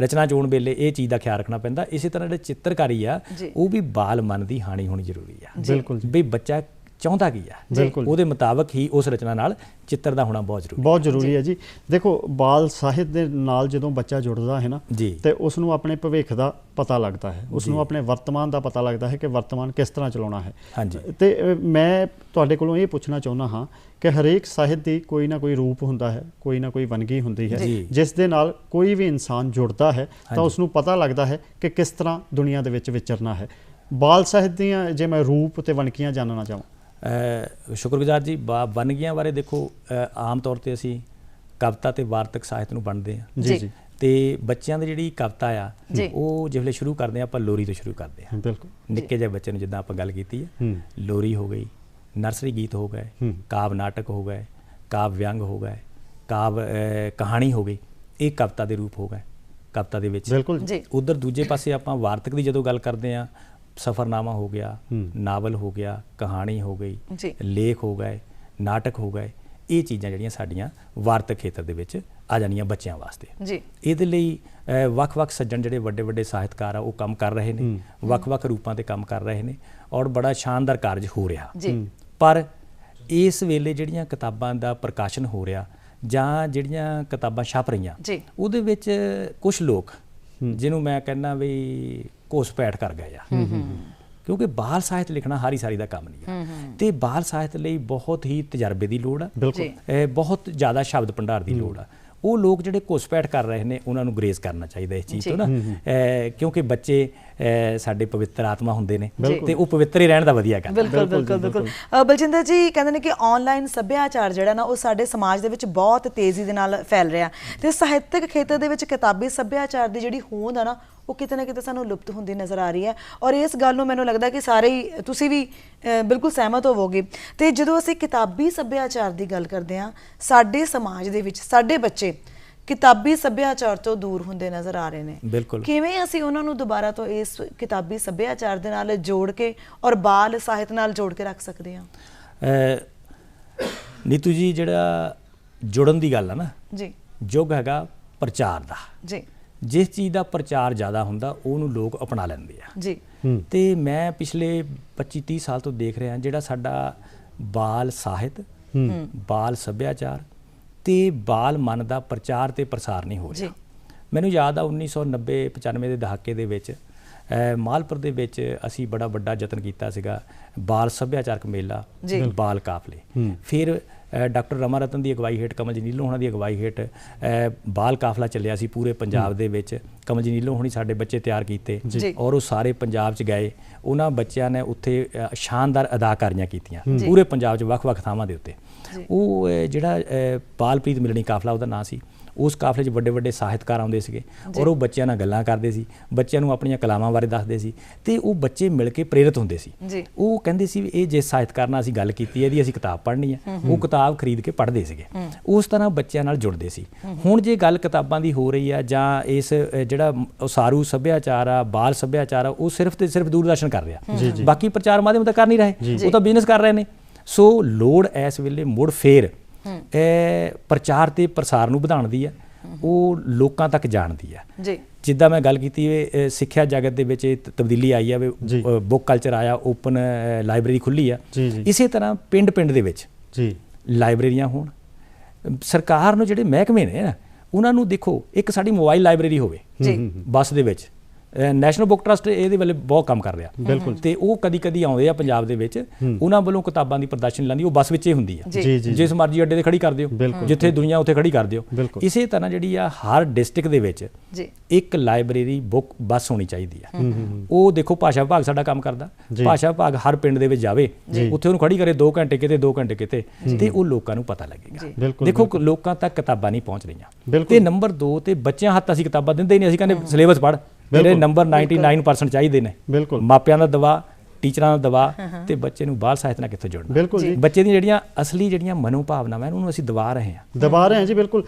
ਰਚਨਾ ਚੋਣ ਵੇਲੇ ਇਹ ਚੀਜ਼ ਦਾ ਖਿਆਲ ਰੱਖਣਾ ਪੈਂਦਾ। ਇਸੇ ਤਰ੍ਹਾਂ ਜਿਹੜੇ ਚਿੱਤਰਕਾਰੀ ਆ ਉਹ ਵੀ ਬਾਲ ਮਨ ਦੀ ਹਾਣੀ ਹੋਣੀ ਜ਼ਰੂਰੀ ਆ। ਬਿਲਕੁਲ। ਵੀ ਬੱਚਾ ਚਾਹੁੰਦਾ ਕੀ ਆ, ਉਹਦੇ ਮੁਤਾਬਕ ਹੀ ਉਸ ਰਚਨਾ ਨਾਲ ਚਿੱਤਰ ਦਾ ਹੋਣਾ ਬਹੁਤ ਜ਼ਰੂਰੀ ਹੈ ਜੀ। ਦੇਖੋ ਬਾਲ ਸਾਹਿਤ ਦੇ ਨਾਲ ਜਦੋਂ ਬੱਚਾ ਜੁੜਦਾ ਹੈ ਨਾ, ਤੇ ਉਸ ਨੂੰ ਆਪਣੇ ਭਵਿੱਖ ਦਾ ਪਤਾ ਲੱਗਦਾ ਹੈ, ਉਸ ਨੂੰ ਆਪਣੇ ਵਰਤਮਾਨ ਦਾ ਪਤਾ ਲੱਗਦਾ ਹੈ ਕਿ ਵਰਤਮਾਨ ਕਿਸ ਤਰ੍ਹਾਂ ਚਲਾਉਣਾ ਹੈ। ਤੇ ਮੈਂ ਤੁਹਾਡੇ ਕੋਲੋਂ ਇਹ ਪੁੱਛਣਾ ਚਾਹੁੰਦਾ ਹਾਂ ਕਿ ਹਰੇਕ ਸਾਹਿਤ ਦੀ ਕੋਈ ਨਾ ਕੋਈ ਰੂਪ ਹੁੰਦਾ ਹੈ, ਕੋਈ ਨਾ ਕੋਈ ਵੰਨਗੀ ਹੁੰਦੀ ਹੈ, ਜਿਸ ਦੇ ਨਾਲ ਕੋਈ ਵੀ ਇਨਸਾਨ ਜੁੜਦਾ ਹੈ ਤਾਂ ਉਸ ਨੂੰ ਪਤਾ ਲੱਗਦਾ ਹੈ ਕਿ ਕਿਸ ਤਰ੍ਹਾਂ ਦੁਨੀਆ ਦੇ ਵਿੱਚ ਵਿਚਰਨਾ ਹੈ। ਬਾਲ ਸਾਹਿਤ ਦੀਆਂ ਜੇ ਮੈਂ ਰੂਪ ਤੇ ਵੰਨਗੀਆਂ ਜਾਣਨਾ ਚਾਹਾਂ। ਸ਼ੁਕਰਗੁਜ਼ਾਰ ਜੀ। ਵੰਨਗੀਆਂ ਬਾਰੇ ਦੇਖੋ, ਆਮ ਤੌਰ 'ਤੇ ਅਸੀਂ ਕਵਿਤਾ ਤੇ ਵਾਰਤਕ ਸਾਹਿਤ ਨੂੰ ਵੰਡਦੇ ਹਾਂ ਜੀ। ਤੇ ਬੱਚਿਆਂ ਦੀ ਜਿਹੜੀ ਕਵਿਤਾ ਆ ਉਹ ਜਿਵੇਂ ਸ਼ੁਰੂ ਕਰਦੇ ਹਾਂ ਆਪਾਂ ਲੋਰੀ ਤੋਂ ਸ਼ੁਰੂ ਕਰਦੇ ਹਾਂ। ਬਿਲਕੁਲ। ਨਿੱਕੇ ਜਿਹੇ ਬੱਚੇ ਨੂੰ ਜਿੱਦਾਂ ਆਪਾਂ ਗੱਲ ਕੀਤੀ ਹੈ, ਲੋਰੀ ਹੋ ਗਈ, ਨਰਸਰੀ ਗੀਤ ਹੋ ਗਏ, ਕਾਵ ਨਾਟਕ ਹੋ ਗਏ, ਕਾਵ ਵਿਅੰਗ ਹੋ ਗਏ, ਕਾਵ ਕਹਾਣੀ ਹੋ ਗਈ, ਇਹ ਕਵਿਤਾ ਦੇ ਰੂਪ ਹੋ ਗਏ ਕਵਿਤਾ ਦੇ ਵਿੱਚ। ਬਿਲਕੁਲ। ਉਧਰ ਦੂਜੇ ਪਾਸੇ ਆਪਾਂ ਵਾਰਤਕ ਦੀ ਜਦੋਂ ਗੱਲ ਕਰਦੇ ਹਾਂ, ਸਫ਼ਰਨਾਮਾ ਹੋ ਗਿਆ, ਨਾਵਲ ਹੋ ਗਿਆ, ਕਹਾਣੀ ਹੋ ਗਈ, ਲੇਖ ਹੋ ਗਏ, ਨਾਟਕ ਹੋ ਗਏ, ਇਹ ਚੀਜ਼ਾਂ ਜਿਹੜੀਆਂ ਸਾਡੀਆਂ ਵਾਰਤਕ ਖੇਤਰ ਦੇ ਵਿੱਚ ਆ ਜਾਣੀਆਂ ਬੱਚਿਆਂ ਵਾਸਤੇ ਜੀ। ਇਹਦੇ ਲਈ ਵੱਖ-ਵੱਖ ਸੱਜਣ ਜਿਹੜੇ ਵੱਡੇ ਸਾਹਿਤਕਾਰ ਆ ਉਹ ਕੰਮ ਕਰ ਰਹੇ ਨੇ, ਵੱਖ-ਵੱਖ ਰੂਪਾਂ ਤੇ ਕੰਮ ਕਰ ਰਹੇ ਨੇ ਔਰ ਬੜਾ ਸ਼ਾਨਦਾਰ ਕਾਰਜ ਹੋ ਰਿਹਾ। ਪਰ ਇਸ ਵੇਲੇ ਜਿਹੜੀਆਂ ਕਿਤਾਬਾਂ ਦਾ ਪ੍ਰਕਾਸ਼ਨ ਹੋ ਰਿਹਾ ਜਾਂ ਜਿਹੜੀਆਂ ਕਿਤਾਬਾਂ ਛਪ ਰਹੀਆਂ ਉਹਦੇ ਵਿੱਚ ਕੁਝ ਲੋਕ ਜਿਹਨੂੰ ਮੈਂ ਕਹਿੰਦਾ ਵੀ ਘੁਸਪੈਠ ਕਰ ਗਏ ਆ, ਕਿਉਂਕਿ ਬਾਲ ਸਾਹਿਤ ਲਿਖਣਾ ਹਾਰੀ ਸਾਰੀ ਦਾ ਕੰਮ ਨਹੀਂ ਹੈ ਤੇ ਬਾਲ ਸਾਹਿਤ ਲਈ ਬਹੁਤ ਹੀ ਤਜਰਬੇ ਦੀ ਲੋੜ ਆ, ਬਹੁਤ ਜ਼ਿਆਦਾ ਸ਼ਬਦ ਭੰਡਾਰ ਦੀ ਲੋੜ ਆ। ਉਹ ਲੋਕ ਜਿਹੜੇ ਘੁਸਪੈਠ ਕਰ ਰਹੇ ਨੇ ਉਹਨਾਂ ਨੂੰ ਗਰੇਜ਼ ਕਰਨਾ ਚਾਹੀਦਾ ਇਸ ਚੀਜ਼ ਤੋਂ ਨਾ, ਕਿਉਂਕਿ ਬੱਚੇ ਸਾਡੇ ਪਵਿੱਤਰ ਆਤਮਾ ਹੁੰਦੇ ਨੇ ਤੇ ਉਹ ਪਵਿੱਤਰ ਹੀ ਰਹਿਣ ਦਾ ਵਧੀਆ ਗੱਲ। ਬਿਲਕੁਲ। ਬਲਜਿੰਦਰ ਜੀ ਕਹਿੰਦੇ ਨੇ ਕਿ ਆਨਲਾਈਨ ਸੱਭਿਆਚਾਰ ਜਿਹੜਾ ਨਾ ਉਹ ਸਾਡੇ ਸਮਾਜ ਦੇ ਵਿੱਚ ਬਹੁਤ ਤੇਜ਼ੀ ਦੇ ਨਾਲ ਫੈਲ ਰਿਹਾ ਤੇ ਸਾਹਿਤਕ ਖੇਤਰ ਦੇ ਵਿੱਚ ਕਿਤਾਬੀ ਸੱਭਿਆਚਾਰ ਦੀ ਜਿਹੜੀ ਹੋਂਦ ਆ ਨਾ ਉਹ ਕਿਤੇ ਨਾ ਕਿਤੇ ਸਾਨੂੰ ਲੁਪਤ ਹੁੰਦੀ ਨਜ਼ਰ ਆ ਰਹੀ ਹੈ ਔਰ ਇਸ ਗੱਲ ਨੂੰ ਮੈਨੂੰ ਲੱਗਦਾ ਕਿ ਸਾਰੇ ਹੀ ਤੁਸੀਂ ਵੀ ਬਿਲਕੁਲ ਸਹਿਮਤ ਹੋਵੋਗੇ। ਤੇ ਜਦੋਂ ਅਸੀਂ ਕਿਤਾਬੀ ਸੱਭਿਆਚਾਰ ਦੀ ਗੱਲ ਕਰਦੇ ਹਾਂ ਸਾਡੇ ਸਮਾਜ ਦੇ ਵਿੱਚ ਸਾਡੇ ਬੱਚੇ ਕਿਤਾਬੀ ਸੱਭਿਆਚਾਰ ਤੋਂ ਦੂਰ ਹੁੰਦੇ ਨਜ਼ਰ ਆ ਰਹੇ ਨੇ। ਬਿਲਕੁਲ। ਕਿਵੇਂ ਅਸੀਂ ਉਹਨਾਂ ਨੂੰ ਦੁਬਾਰਾ ਤੋਂ ਇਸ ਕਿਤਾਬੀ ਸੱਭਿਆਚਾਰ ਦੇ ਨਾਲ ਜੋੜ ਕੇ ਔਰ ਬਾਲ ਸਾਹਿਤ ਨਾਲ ਜੋੜ ਕੇ ਰੱਖ ਸਕਦੇ ਹਾਂ? ਨੀਤੂ ਜੀ, ਜਿਹੜਾ ਜੁੜਨ ਦੀ ਗੱਲ ਆ ਨਾ ਜੀ, ਯੁੱਗ ਹੈਗਾ ਪ੍ਰਚਾਰ ਦਾ ਜੀ। ਜਿਸ ਚੀਜ਼ ਦਾ ਪ੍ਰਚਾਰ ਜ਼ਿਆਦਾ ਹੁੰਦਾ ਉਹਨੂੰ ਲੋਕ ਅਪਣਾ ਲੈਂਦੇ ਆ ਜੀ। ਤੇ ਮੈਂ ਪਿਛਲੇ 25-30 ਸਾਲ ਤੋਂ ਦੇਖ ਰਿਹਾ ਜਿਹੜਾ ਸਾਡਾ ਬਾਲ ਸਾਹਿਤ, ਬਾਲ ਸੱਭਿਆਚਾਰ ਤੇ ਬਾਲ ਮਨ ਦਾ ਪ੍ਰਚਾਰ ਤੇ ਪ੍ਰਸਾਰ ਨਹੀਂ ਹੋ ਰਿਹਾ। ਮੈਨੂੰ ਯਾਦ ਆ 1990-95 ਦੇ ਦਹਾਕੇ ਦੇ ਵਿੱਚ ਮਾਲਪੁਰ ਦੇ ਵਿੱਚ ਅਸੀਂ ਬੜਾ ਵੱਡਾ ਯਤਨ ਕੀਤਾ ਸੀਗਾ ਬਾਲ ਸੱਭਿਆਚਾਰਕ ਮੇਲਾ, ਬਾਲ ਕਾਫਲੇ। ਫਿਰ ਡਾਕਟਰ ਰਮਾ ਰਤਨ ਦੀ ਅਗਵਾਈ ਹੇਠ, ਕਮਲ ਜੀ ਨੀਲੋਂ ਹੋਣਾ ਦੀ ਅਗਵਾਈ ਹੇਠ ਬਾਲ ਕਾਫਲਾ ਚੱਲਿਆ ਸੀ ਪੂਰੇ ਪੰਜਾਬ ਦੇ ਵਿੱਚ। ਕਮਲ ਜੀ ਨੀਲੋਂ ਹੋਣੀ ਸਾਡੇ ਬੱਚੇ ਤਿਆਰ ਕੀਤੇ ਔਰ ਉਹ ਸਾਰੇ ਪੰਜਾਬ 'ਚ ਗਏ। ਉਹਨਾਂ ਬੱਚਿਆਂ ਨੇ ਉੱਥੇ ਸ਼ਾਨਦਾਰ ਅਦਾਕਾਰੀਆਂ ਕੀਤੀਆਂ ਪੂਰੇ ਪੰਜਾਬ 'ਚ ਵੱਖ-ਵੱਖ ਥਾਵਾਂ ਦੇ ਉੱਤੇ। ਉਹ ਜਿਹੜਾ ਬਾਲਪ੍ਰੀਤ ਮਿਲਣੀ ਕਾਫਲਾ ਉਹਦਾ ਨਾਂ ਸੀ, ਉਸ ਕਾਫਲੇ 'ਚ ਵੱਡੇ ਸਾਹਿਤਕਾਰ ਆਉਂਦੇ ਸੀਗੇ ਔਰ ਉਹ ਬੱਚਿਆਂ ਨਾਲ ਗੱਲਾਂ ਕਰਦੇ ਸੀ, ਬੱਚਿਆਂ ਨੂੰ ਆਪਣੀਆਂ ਕਲਾਵਾਂ ਬਾਰੇ ਦੱਸਦੇ ਸੀ ਤੇ ਉਹ ਬੱਚੇ ਮਿਲ ਕੇ ਪ੍ਰੇਰਿਤ ਹੁੰਦੇ ਸੀ। ਉਹ ਕਹਿੰਦੇ ਸੀ ਵੀ ਇਹ ਜਿਸ ਸਾਹਿਤਕਾਰ ਨਾਲ ਅਸੀਂ ਗੱਲ ਕੀਤੀ ਇਹਦੀ ਅਸੀਂ ਕਿਤਾਬ ਪੜ੍ਹਨੀ ਹੈ, ਉਹ ਕਿਤਾਬ ਖਰੀਦ ਕੇ ਪੜ੍ਹਦੇ ਸੀਗੇ। ਉਸ ਤਰ੍ਹਾਂ ਬੱਚਿਆਂ ਨਾਲ ਜੁੜਦੇ ਸੀ। ਹੁਣ ਜੇ ਗੱਲ ਕਿਤਾਬਾਂ ਦੀ ਹੋ ਰਹੀ ਆ ਜਾਂ ਇਸ ਜਿਹੜਾ ਉਸਾਰੂ ਸੱਭਿਆਚਾਰ ਆ, ਬਾਲ ਸੱਭਿਆਚਾਰ ਆ, ਉਹ ਸਿਰਫ ਤੇ ਸਿਰਫ ਦੂਰਦਰਸ਼ਨ ਕਰ ਰਿਹਾ, ਬਾਕੀ ਪ੍ਰਚਾਰ ਮਾਧਿਅਮ ਤਾਂ ਕਰ ਨਹੀਂ ਰਹੇ, ਉਹ ਤਾਂ ਬਿਜ਼ਨਸ ਕਰ ਰਹੇ ਨੇ। ਸੋ ਲੋੜ ਇਸ ਵੇਲੇ ਮੁੜ ਫੇਰ ਪ੍ਰਚਾਰ ਤੇ ਪ੍ਰਸਾਰ ਨੂੰ ਵਧਾਉਣ ਦੀ ਹੈ, ਉਹ ਲੋਕਾਂ ਤੱਕ ਜਾਣ ਦੀ ਹੈ। ਜਿੱਦਾਂ ਮੈਂ ਗੱਲ ਕੀਤੀ ਸਿੱਖਿਆ ਜਗਤ ਦੇ ਵਿੱਚ ਤਬਦੀਲੀ ਆਈ ਆ, ਬੁੱਕ ਕਲਚਰ ਆਇਆ, ਓਪਨ ਲਾਇਬ੍ਰੇਰੀ ਖੁੱਲੀ ਆ। ਇਸੇ ਤਰ੍ਹਾਂ ਪਿੰਡ ਦੇ ਵਿੱਚ ਲਾਇਬ੍ਰੇਰੀਆਂ ਹੋਣ। ਸਰਕਾਰ ਨੂੰ ਜਿਹੜੇ ਮਹਿਕਮੇ ਨੇ ਨਾ ਉਹਨਾਂ ਨੂੰ ਦੇਖੋ, ਇੱਕ ਸਾਡੀ ਮੋਬਾਈਲ ਲਾਇਬ੍ਰੇਰੀ ਹੋਵੇ ਬੱਸ ਦੇ ਵਿੱਚ। ਨੈਸ਼ਨਲ ਬੁੱਕ ਟਰਸਟ ਇਹਦੇ ਵੱਲ ਬਹੁਤ ਕੰਮ ਕਰ ਰਿਹਾ ਬਿਲਕੁਲ, ਤੇ ਉਹ ਕਦੀ ਆਉਂਦੇ ਆ ਪੰਜਾਬ ਦੇ ਵਿੱਚ, ਉਹਨਾਂ ਵੱਲੋਂ ਕਿਤਾਬਾਂ ਦੀ ਪ੍ਰਦਰਸ਼ਨੀ ਲਾਉਂਦੀ, ਉਹ ਬੱਸ ਵਿੱਚ ਹੀ ਹੁੰਦੀ ਆ, ਜਿਸ ਮਰਜ਼ੀ ਅੱਡੇ ਤੇ ਖੜੀ ਕਰ ਦਿਓ, ਜਿੱਥੇ ਦੁਨੀਆ ਉੱਥੇ ਖੜੀ ਕਰ ਦਿਓ। ਇਸੇ ਤਰ੍ਹਾਂ ਜਿਹੜੀ ਆ ਹਰ ਡਿਸਟ੍ਰਿਕਟ ਦੇ ਵਿੱਚ ਇੱਕ ਲਾਇਬ੍ਰੇਰੀ ਬੁੱਕ ਬੱਸ ਹੋਣੀ ਚਾਹੀਦੀ ਆ। ਉਹ ਦੇਖੋ ਭਾਸ਼ਾ ਵਿਭਾਗ ਸਾਡਾ ਕੰਮ ਕਰਦਾ, ਭਾਸ਼ਾ ਵਿਭਾਗ ਹਰ ਪਿੰਡ ਦੇ ਵਿੱਚ ਜਾਵੇ, ਉੱਥੇ ਉਹਨੂੰ ਖੜੀ ਕਰੇ 2 ਘੰਟੇ ਕਿਤੇ 2 ਘੰਟੇ ਕਿਤੇ, ਤੇ ਉਹ ਲੋਕਾਂ ਨੂੰ ਪਤਾ ਲੱਗੇਗਾ। ਦੇਖੋ ਲੋਕਾਂ ਤੱਕ ਕਿਤਾਬਾਂ ਨਹੀਂ ਪਹੁੰਚ ਰਹੀਆਂ। ਤੇ ਨੰਬਰ 2 ਤੇ ਬੱਚਿਆਂ ਹੱਥ ਅਸੀਂ ਕਿਤਾਬਾਂ ਦਿੰਦੇ ਹੀ ਨਹੀਂ, ਅਸੀਂ ਕਹਿੰਦੇ ਸਿਲੇਬਸ ਪੜ੍ਹ। ਮੇਰੇ ਨੰਬਰ 99% ਚਾਹੀਦੇ ਨੇ। ਮਾਪਿਆਂ ਦਾ ਦਬਾਅ, ਟੀਚਰਾਂ ਦਾ ਦਬਾਅ, ਤੇ ਬੱਚੇ ਨੂੰ ਬਾਲ ਸਾਹਿਤ ਨਾਲ ਕਿੱਥੋਂ ਜੋੜਨਾ। ਬੱਚੇ ਦੀਆਂ ਜਿਹੜੀਆਂ ਅਸਲੀ ਜਿਹੜੀਆਂ ਮਨੋਭਾਵਨਾਵਾਂ ਉਹਨੂੰ ਅਸੀਂ ਦਬਾ ਰਹੇ ਹਾਂ ਜੀ। ਬਿਲਕੁਲ।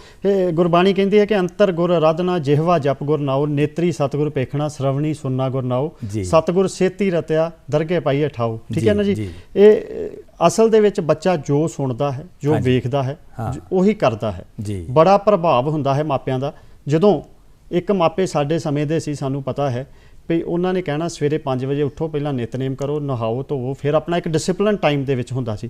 ਗੁਰਬਾਣੀ ਕਹਿੰਦੀ ਹੈ ਕਿ ਅੰਤਰ ਗੁਰ ਅਰਾਧਨਾ, ਜਿਹਵਾ ਜਪ ਗੁਰ ਨਾਉ, ਨੇਤਰੀ ਸਤਿਗੁਰ ਪੇਖਣਾ, ਸ਼ਰਵਣੀ ਸੁਨਣਾ ਗੁਰ ਨਾਉ, ਸਤਿਗੁਰ ਸੇਤੀ ਰਤਿਆ, ਦਰਗੇ ਪਾਈਏ ਠਾਉ। ਠੀਕ ਹੈ ਨਾ ਜੀ। ਇਹ ਅਸਲ ਦੇ ਵਿੱਚ ਬੱਚਾ ਜੋ ਸੁਣਦਾ ਹੈ, ਜੋ ਵੇਖਦਾ ਹੈ, ਉਹੀ ਕਰਦਾ ਹੈ। ਬੜਾ ਪ੍ਰਭਾਵ ਹੁੰਦਾ ਹੈ ਮਾਪਿਆਂ ਦਾ। ਜਦੋਂ ਇੱਕ ਮਾਪੇ ਸਾਡੇ ਸਮੇਂ ਦੇ ਸੀ, ਸਾਨੂੰ ਪਤਾ ਹੈ ਵੀ ਉਹਨਾਂ ਨੇ ਕਹਿਣਾ ਸਵੇਰੇ 5 ਵਜੇ ਉੱਠੋ, ਪਹਿਲਾਂ ਨਿਤਨੇਮ ਕਰੋ, ਨਹਾਓ ਧੋਵੋ, ਫਿਰ ਆਪਣਾ ਇੱਕ ਡਿਸਪਲਿਨ ਟਾਈਮ ਦੇ ਵਿੱਚ ਹੁੰਦਾ ਸੀ।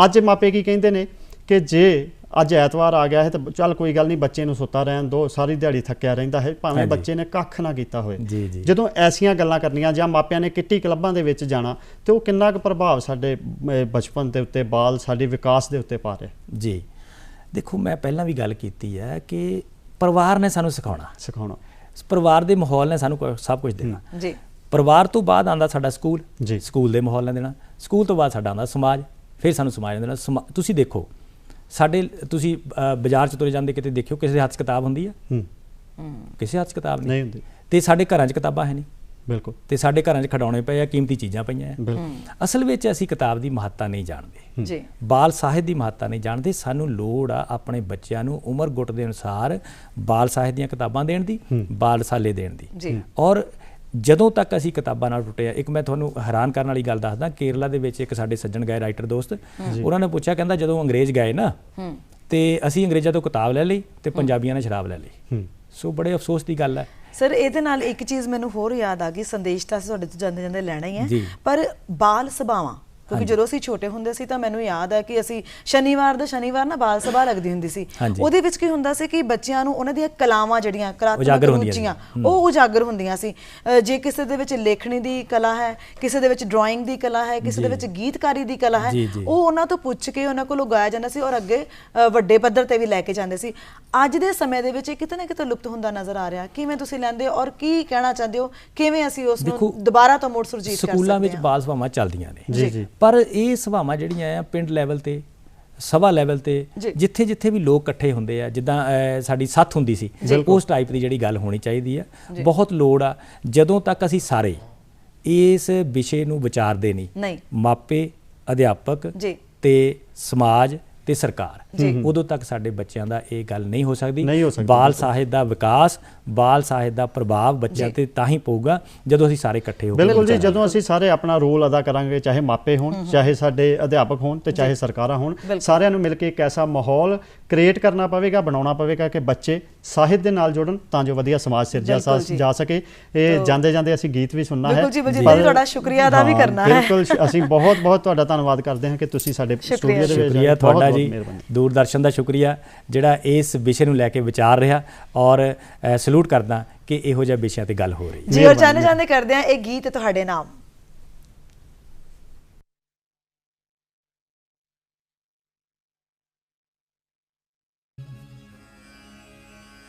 ਅੱਜ ਮਾਪੇ ਕੀ ਕਹਿੰਦੇ ਨੇ ਕਿ ਜੇ ਅੱਜ ਐਤਵਾਰ ਆ ਗਿਆ ਹੈ ਤਾਂ ਚੱਲ ਕੋਈ ਗੱਲ ਨਹੀਂ, ਬੱਚੇ ਨੂੰ ਸੁੱਤਾ ਰਹਿਣ ਦਿਓ, ਸਾਰੀ ਦਿਹਾੜੀ ਥੱਕਿਆ ਰਹਿੰਦਾ ਹੈ, ਭਾਵੇਂ ਬੱਚੇ ਨੇ ਕੱਖ ਨਾ ਕੀਤਾ ਹੋਏ। ਜਦੋਂ ਐਸੀਆਂ ਗੱਲਾਂ ਕਰਨੀਆਂ ਜਾਂ ਮਾਪਿਆਂ ਨੇ ਕਿੱਟੀ ਕਲੱਬਾਂ ਦੇ ਵਿੱਚ ਜਾਣਾ, ਤੇ ਉਹ ਕਿੰਨਾ ਕੁ ਪ੍ਰਭਾਵ ਸਾਡੇ ਬਚਪਨ ਦੇ ਉੱਤੇ, ਬਾਲ ਸਾਡੇ ਵਿਕਾਸ ਦੇ ਉੱਤੇ ਪਾ ਰਿਹਾ। ਜੀ ਦੇਖੋ, ਮੈਂ ਪਹਿਲਾਂ ਵੀ ਗੱਲ ਕੀਤੀ ਹੈ ਕਿ ਪਰਿਵਾਰ ਨੇ ਸਾਨੂੰ ਸਿਖਾਉਣਾ, ਪਰਿਵਾਰ ਦੇ ਮਾਹੌਲ ਨੇ ਸਾਨੂੰ ਸਭ ਕੁਝ ਦੇਣਾ। ਪਰਿਵਾਰ ਤੋਂ ਬਾਅਦ ਆਉਂਦਾ ਸਾਡਾ ਸਕੂਲ, ਸਕੂਲ ਦੇ ਮਾਹੌਲ ਨੇ ਦੇਣਾ, ਸਕੂਲ ਤੋਂ ਬਾਅਦ ਸਾਡਾ ਆਉਂਦਾ ਸਮਾਜ, ਫਿਰ ਸਾਨੂੰ ਸਮਾਜ ਨੇ ਦੇਣਾ। ਤੁਸੀਂ ਦੇਖੋ ਸਾਡੇ, ਤੁਸੀਂ ਬਾਜ਼ਾਰ 'ਚ ਤੁਰੇ ਜਾਂਦੇ ਕਿਤੇ ਦੇਖਿਓ ਕਿਸੇ ਦੇ ਹੱਥ 'ਚ ਕਿਤਾਬ ਹੁੰਦੀ ਹੈ? ਕਿਸੇ ਹੱਥ 'ਚ ਕਿਤਾਬ ਨਹੀਂ ਹੁੰਦੀ। ਤੇ ਸਾਡੇ ਘਰਾਂ 'ਚ ਕਿਤਾਬਾਂ ਹੈ ਨਹੀਂ। ਬਿਲਕੁਲ। ਤੇ ਸਾਡੇ ਘਰਾਂ 'ਚ ਖਿਡੌਣੇ ਪਏ ਆ, ਕੀਮਤੀ ਚੀਜ਼ਾਂ ਪਈਆਂ ਆ। ਅਸਲ ਵਿੱਚ ਅਸੀਂ ਕਿਤਾਬ ਦੀ ਮਹੱਤਤਾ ਨਹੀਂ ਜਾਣਦੇ, ਬਾਲ ਸਾਹਿਤ ਦੀ ਮਹੱਤਤਾ ਨਹੀਂ ਜਾਣਦੇ। ਸਾਨੂੰ ਲੋੜ ਆ ਆਪਣੇ ਬੱਚਿਆਂ ਨੂੰ ਉਮਰ ਗੁੱਟ ਦੇ ਅਨੁਸਾਰ ਬਾਲ ਸਾਹਿਤ ਦੀਆਂ ਕਿਤਾਬਾਂ ਦੇਣ ਦੀ, ਬਾਲ ਰਸਾਲੇ ਦੇਣ ਦੀ। ਔਰ ਜਦੋਂ ਤੱਕ ਅਸੀਂ ਕਿਤਾਬਾਂ ਨਾਲ ਟੁੱਟੇ ਆ, ਇੱਕ ਮੈਂ ਤੁਹਾਨੂੰ ਹੈਰਾਨ ਕਰਨ ਵਾਲੀ ਗੱਲ ਦੱਸਦਾ। ਕੇਰਲਾ ਦੇ ਵਿੱਚ ਇੱਕ ਸਾਡੇ ਸੱਜਣ ਗਏ ਰਾਈਟਰ ਦੋਸਤ, ਉਹਨਾਂ ਨੇ ਪੁੱਛਿਆ, ਕਹਿੰਦਾ ਜਦੋਂ ਅੰਗਰੇਜ਼ ਗਏ ਨਾ ਤੇ ਅਸੀਂ ਅੰਗਰੇਜ਼ਾਂ ਤੋਂ ਕਿਤਾਬ ਲੈ ਲਈ ਤੇ ਪੰਜਾਬੀਆਂ ਨੇ ਸ਼ਰਾਬ ਲੈ ਲਈ। ਸੋ ਬੜੇ ਅਫਸੋਸ ਦੀ ਗੱਲ ਹੈ। ਸਰ ਇਹਦੇ ਨਾਲ ਇੱਕ ਚੀਜ਼ ਮੈਨੂੰ ਹੋਰ ਯਾਦ ਆ ਗਈ, ਸੰਦੇਸ਼ ਤਾਂ ਅਸੀਂ ਤੁਹਾਡੇ ਤੋਂ ਜਾਂਦੇ ਜਾਂਦੇ ਲੈਣਾ ਹੀ ਹੈ, ਪਰ ਬਾਲ ਸਭਾਵਾਂ, ਕਿਉਂਕਿ ਜਦੋਂ ਅਸੀਂ ਛੋਟੇ ਹੁੰਦੇ ਸੀ ਤਾਂ ਮੈਨੂੰ ਯਾਦ ਹੈ ਕਿ ਅਸੀਂ ਸ਼ਨੀਵਾਰ ਨਾ ਬਾਲ ਸਭਾ ਲੱਗਦੀ ਹੁੰਦੀ ਸੀ। ਉਹਦੇ ਵਿੱਚ ਕੀ ਹੁੰਦਾ ਸੀ ਕਿ ਬੱਚਿਆਂ ਨੂੰ ਉਹਨਾਂ ਦੀਆਂ ਕਲਾਵਾਂ ਜਿਹੜੀਆਂ ਕਲਾਤਮਕ ਰੁਚੀਆਂ ਉਹ ਉਜਾਗਰ ਹੁੰਦੀਆਂ ਸੀ। ਜੇ ਕਿਸੇ ਦੇ ਵਿੱਚ ਲੇਖਣੀ ਦੀ ਕਲਾ ਹੈ, ਕਿਸੇ ਦੇ ਵਿੱਚ ਡਰਾਇੰਗ ਦੀ ਕਲਾ ਹੈ, ਕਿਸੇ ਦੇ ਵਿੱਚ ਗੀਤਕਾਰੀ ਦੀ ਕਲਾ ਹੈ, ਉਹ ਉਹਨਾਂ ਤੋਂ ਪੁੱਛ ਕੇ ਉਹਨਾਂ ਕੋਲੋਂ ਗਾਇਆ ਜਾਂਦਾ ਸੀ ਔਰ ਅੱਗੇ ਵੱਡੇ ਪੱਧਰ ਤੇ ਵੀ ਲੈ ਕੇ ਜਾਂਦੇ ਸੀ। ਅੱਜ ਦੇ ਸਮੇਂ ਦੇ ਵਿੱਚ ਇਹ ਕਿਤੇ ਨਾ ਕਿਤੇ ਲੁਪਤ ਹੁੰਦਾ ਨਜ਼ਰ ਆ ਰਿਹਾ। ਕਿਵੇਂ ਤੁਸੀਂ ਲੈਂਦੇ ਹੋ ਔਰ ਕੀ ਕਹਿਣਾ ਚਾਹੁੰਦੇ ਹੋ, ਕਿਵੇਂ ਅਸੀਂ ਉਸ ਨੂੰ ਦੁਬਾਰਾ ਤੋਂ ਮੁੜ ਸੁਰਜੀਤ ਕਰ ਸਕਦੇ ਹਾਂ? ਸਕੂਲਾਂ ਵਿੱਚ ਬਾਲ ਸਭਾਵਾਂ ਚੱਲਦੀਆਂ ਨੇ, ਪਰ ਇਹ ਸਭਾਵਾਂ ਜਿਹੜੀਆਂ ਆ ਪਿੰਡ ਲੈਵਲ ਤੇ, ਸਭਾ ਲੈਵਲ ਤੇ, ਜਿੱਥੇ ਜਿੱਥੇ ਵੀ ਲੋਕ ਇਕੱਠੇ ਹੁੰਦੇ ਆ, ਜਿੱਦਾਂ ਸਾਡੀ ਸੱਥ ਹੁੰਦੀ ਸੀ, ਉਸ ਟਾਈਪ ਦੀ ਜਿਹੜੀ ਗੱਲ ਹੋਣੀ ਚਾਹੀਦੀ ਆ। ਬਹੁਤ ਲੋੜ ਆ। ਜਦੋਂ ਤੱਕ ਅਸੀਂ ਸਾਰੇ ਇਸ ਵਿਸ਼ੇ ਨੂੰ ਵਿਚਾਰਦੇ ਨਹੀਂ, ਮਾਪੇ, ਅਧਿਆਪਕ ਤੇ ਸਮਾਜ ਤੇ ਸਰਕਾਰ, ਉਦੋਂ ਤੱਕ ਸਾਡੇ ਬੱਚਿਆਂ ਦਾ ਇਹ ਗੱਲ ਨਹੀਂ ਹੋ ਸਕਦੀ। ਬਾਲ ਸਾਹਿਤ ਦਾ ਵਿਕਾਸ, ਬਾਲ ਸਾਹਿਤ ਦਾ ਪ੍ਰਭਾਵ ਬੱਚਿਆਂ ਤੇ ਤਾਂ ਹੀ ਪਊਗਾ ਜਦੋਂ ਅਸੀਂ ਸਾਰੇ ਇਕੱਠੇ ਹੋ ਕੇ। ਬਿਲਕੁਲ ਜੀ, ਜਦੋਂ ਅਸੀਂ ਸਾਰੇ ਆਪਣਾ ਰੋਲ ਅਦਾ ਕਰਾਂਗੇ, ਚਾਹੇ ਮਾਪੇ ਹੋਣ, ਚਾਹੇ ਸਾਡੇ ਅਧਿਆਪਕ ਹੋਣ ਤੇ ਚਾਹੇ ਸਰਕਾਰਾਂ ਹੋਣ, ਸਾਰਿਆਂ ਨੂੰ ਮਿਲ ਕੇ ਇੱਕ ਐਸਾ ਮਾਹੌਲ ਕ੍ਰੀਏਟ ਕਰਨਾ ਪਵੇਗਾ, ਬਣਾਉਣਾ ਪਵੇਗਾ ਕਿ ਬੱਚੇ ਸਾਹਿਤ ਦੇ ਨਾਲ ਜੁੜਨ ਤਾਂ ਜੋ ਵਧੀਆ ਸਮਾਜ ਸਿਰਜਿਆ ਜਾ ਸਕੇ। ਇਹ ਜਾਂਦੇ ਜਾਂਦੇ ਅਸੀਂ ਗੀਤ ਵੀ ਸੁਣਨਾ ਹੈ। ਤੁਹਾਡਾ ਸ਼ੁਕਰੀਆ ਅਦਾ ਵੀ ਕਰਨਾ ਹੈ। ਬਿਲਕੁਲ, ਅਸੀਂ ਬਹੁਤ ਬਹੁਤ ਤੁਹਾਡਾ ਧੰਨਵਾਦ ਕਰਦੇ ਹਾਂ ਕਿ ਤੁਸੀਂ ਸਾਡੇ ਸਟੂਡੀਓ ਦੇ ਵਿੱਚ। ਸ਼ੁਕਰੀਆ ਤੁਹਾਡਾ ਜੀ, ਦੂਰਦਰਸ਼ਨ ਦਾ ਸ਼ੁਕਰੀਆ ਜਿਹੜਾ ਇਸ ਵਿਸ਼ੇ ਨੂੰ ਲੈ ਕੇ ਵਿਚਾਰ ਰਿਹਾ, ਔਰ ਸਲੂਟ ਕਰਦਾ ਕਿ ਇਹੋ ਜਿਹੇ ਵਿਸ਼ਿਆਂ ਤੇ ਗੱਲ ਹੋ ਰਹੀ ਜੀ। ਔਰ ਜਾਣੇ ਜਾਂਦੇ ਕਰਦੇ ਹਾਂ ਇਹ ਗੀਤ ਤੁਹਾਡੇ ਨਾਮ।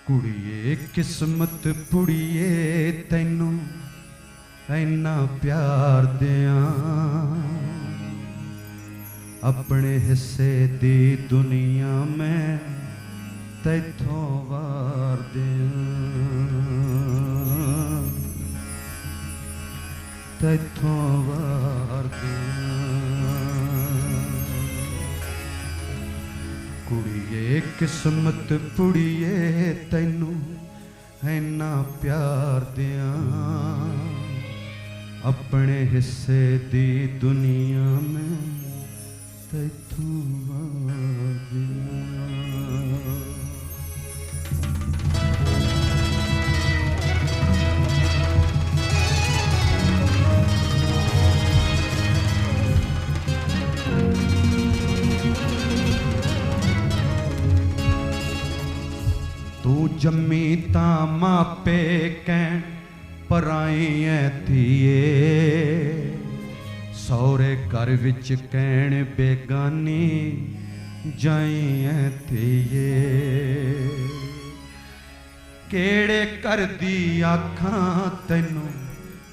ਕੁੜੀਏ ਕਿਸਮਤ ਪੁੜੀਏ ਤੈਨੂੰ ਇੰਨਾ ਪਿਆਰ ਦਿਆਂ, ਆਪਣੇ ਹਿੱਸੇ ਦੀ ਦੁਨੀਆ ਮੈਂ ਤੈਥੋਂ ਵਾਰ ਦਿਆਂ, ਤੈਥੋਂ ਵਾਰ ਦਿਆਂ। ਕੁੜੀਏ ਕਿਸਮਤ ਪੁੜੀਏ ਤੈਨੂੰ ਇੰਨਾ ਪਿਆਰ ਦਿਆਂ, ਆਪਣੇ ਹਿੱਸੇ ਦੀ ਦੁਨੀਆ ਮੈਂ ਤੈਥੋਂ ਵਾਰ ਦਿਆਂ। ਤੂੰ ਜੰਮੀ ਤਾਂ ਮਾਪੇ ਕਹਿਣ ਪਰਾਈ ਐ ਧੀਏ, ਸਹੁਰੇ ਘਰ ਵਿੱਚ ਕਹਿਣ ਬੇਗਾਨੀ ਜਾਈ ਐ ਧੀਏ। ਕਿਹੜੇ ਘਰ ਦੀ ਆਖਾਂ ਤੈਨੂੰ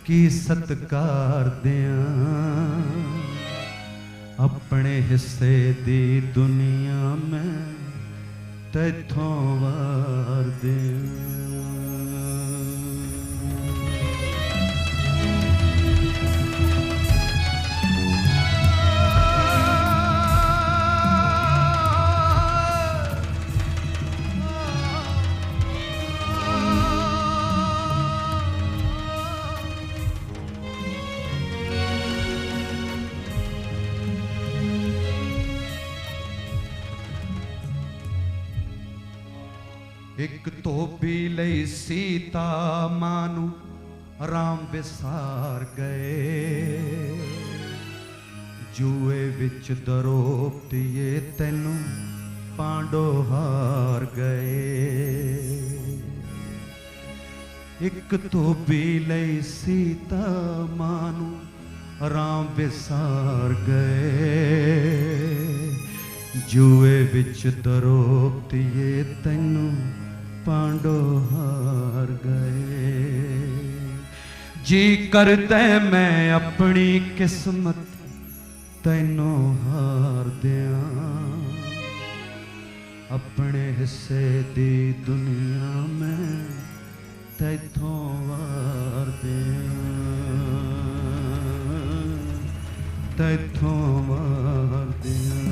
ਕੀ ਸਤਿਕਾਰ ਦਿਆਂ, ਆਪਣੇ ਹਿੱਸੇ ਦੀ ਦੁਨੀਆ ਮੈਂ ਤੈਥੋਂ ਵਾਰ ਦਿਆਂ। ਇੱਕ ਧੋਬੀ ਲਈ ਸੀਤਾ ਮਾਂ ਨੂੰ ਰਾਮ ਵਿਸਾਰ ਗਏ, ਜੂਏ ਵਿੱਚ ਦਰੋਪਤੀਏ ਤੈਨੂੰ ਪਾਂਡੋ ਹਾਰ ਗਏ। ਇੱਕ ਧੋਬੀ ਲਈ ਸੀਤਾ ਮਾਂ ਨੂੰ ਰਾਮ ਵਿਸਾਰ ਗਏ, ਜੂਏ ਵਿੱਚ ਦਰੋਪਤੀਏ ਤੈਨੂੰ ਪਾਂਡੋ ਹਾਰ ਗਏ। ਜੀ ਕਰਦਾ ਮੈਂ ਆਪਣੀ ਕਿਸਮਤ ਤੈਨੂੰ ਹਾਰ ਦਿਆਂ, ਆਪਣੇ ਹਿੱਸੇ ਦੀ ਦੁਨੀਆ ਮੈਂ ਤੈਥੋਂ ਵਾਰ ਦਿਆਂ, ਤੈਥੋਂ ਵਾਰ ਦਿਆਂ।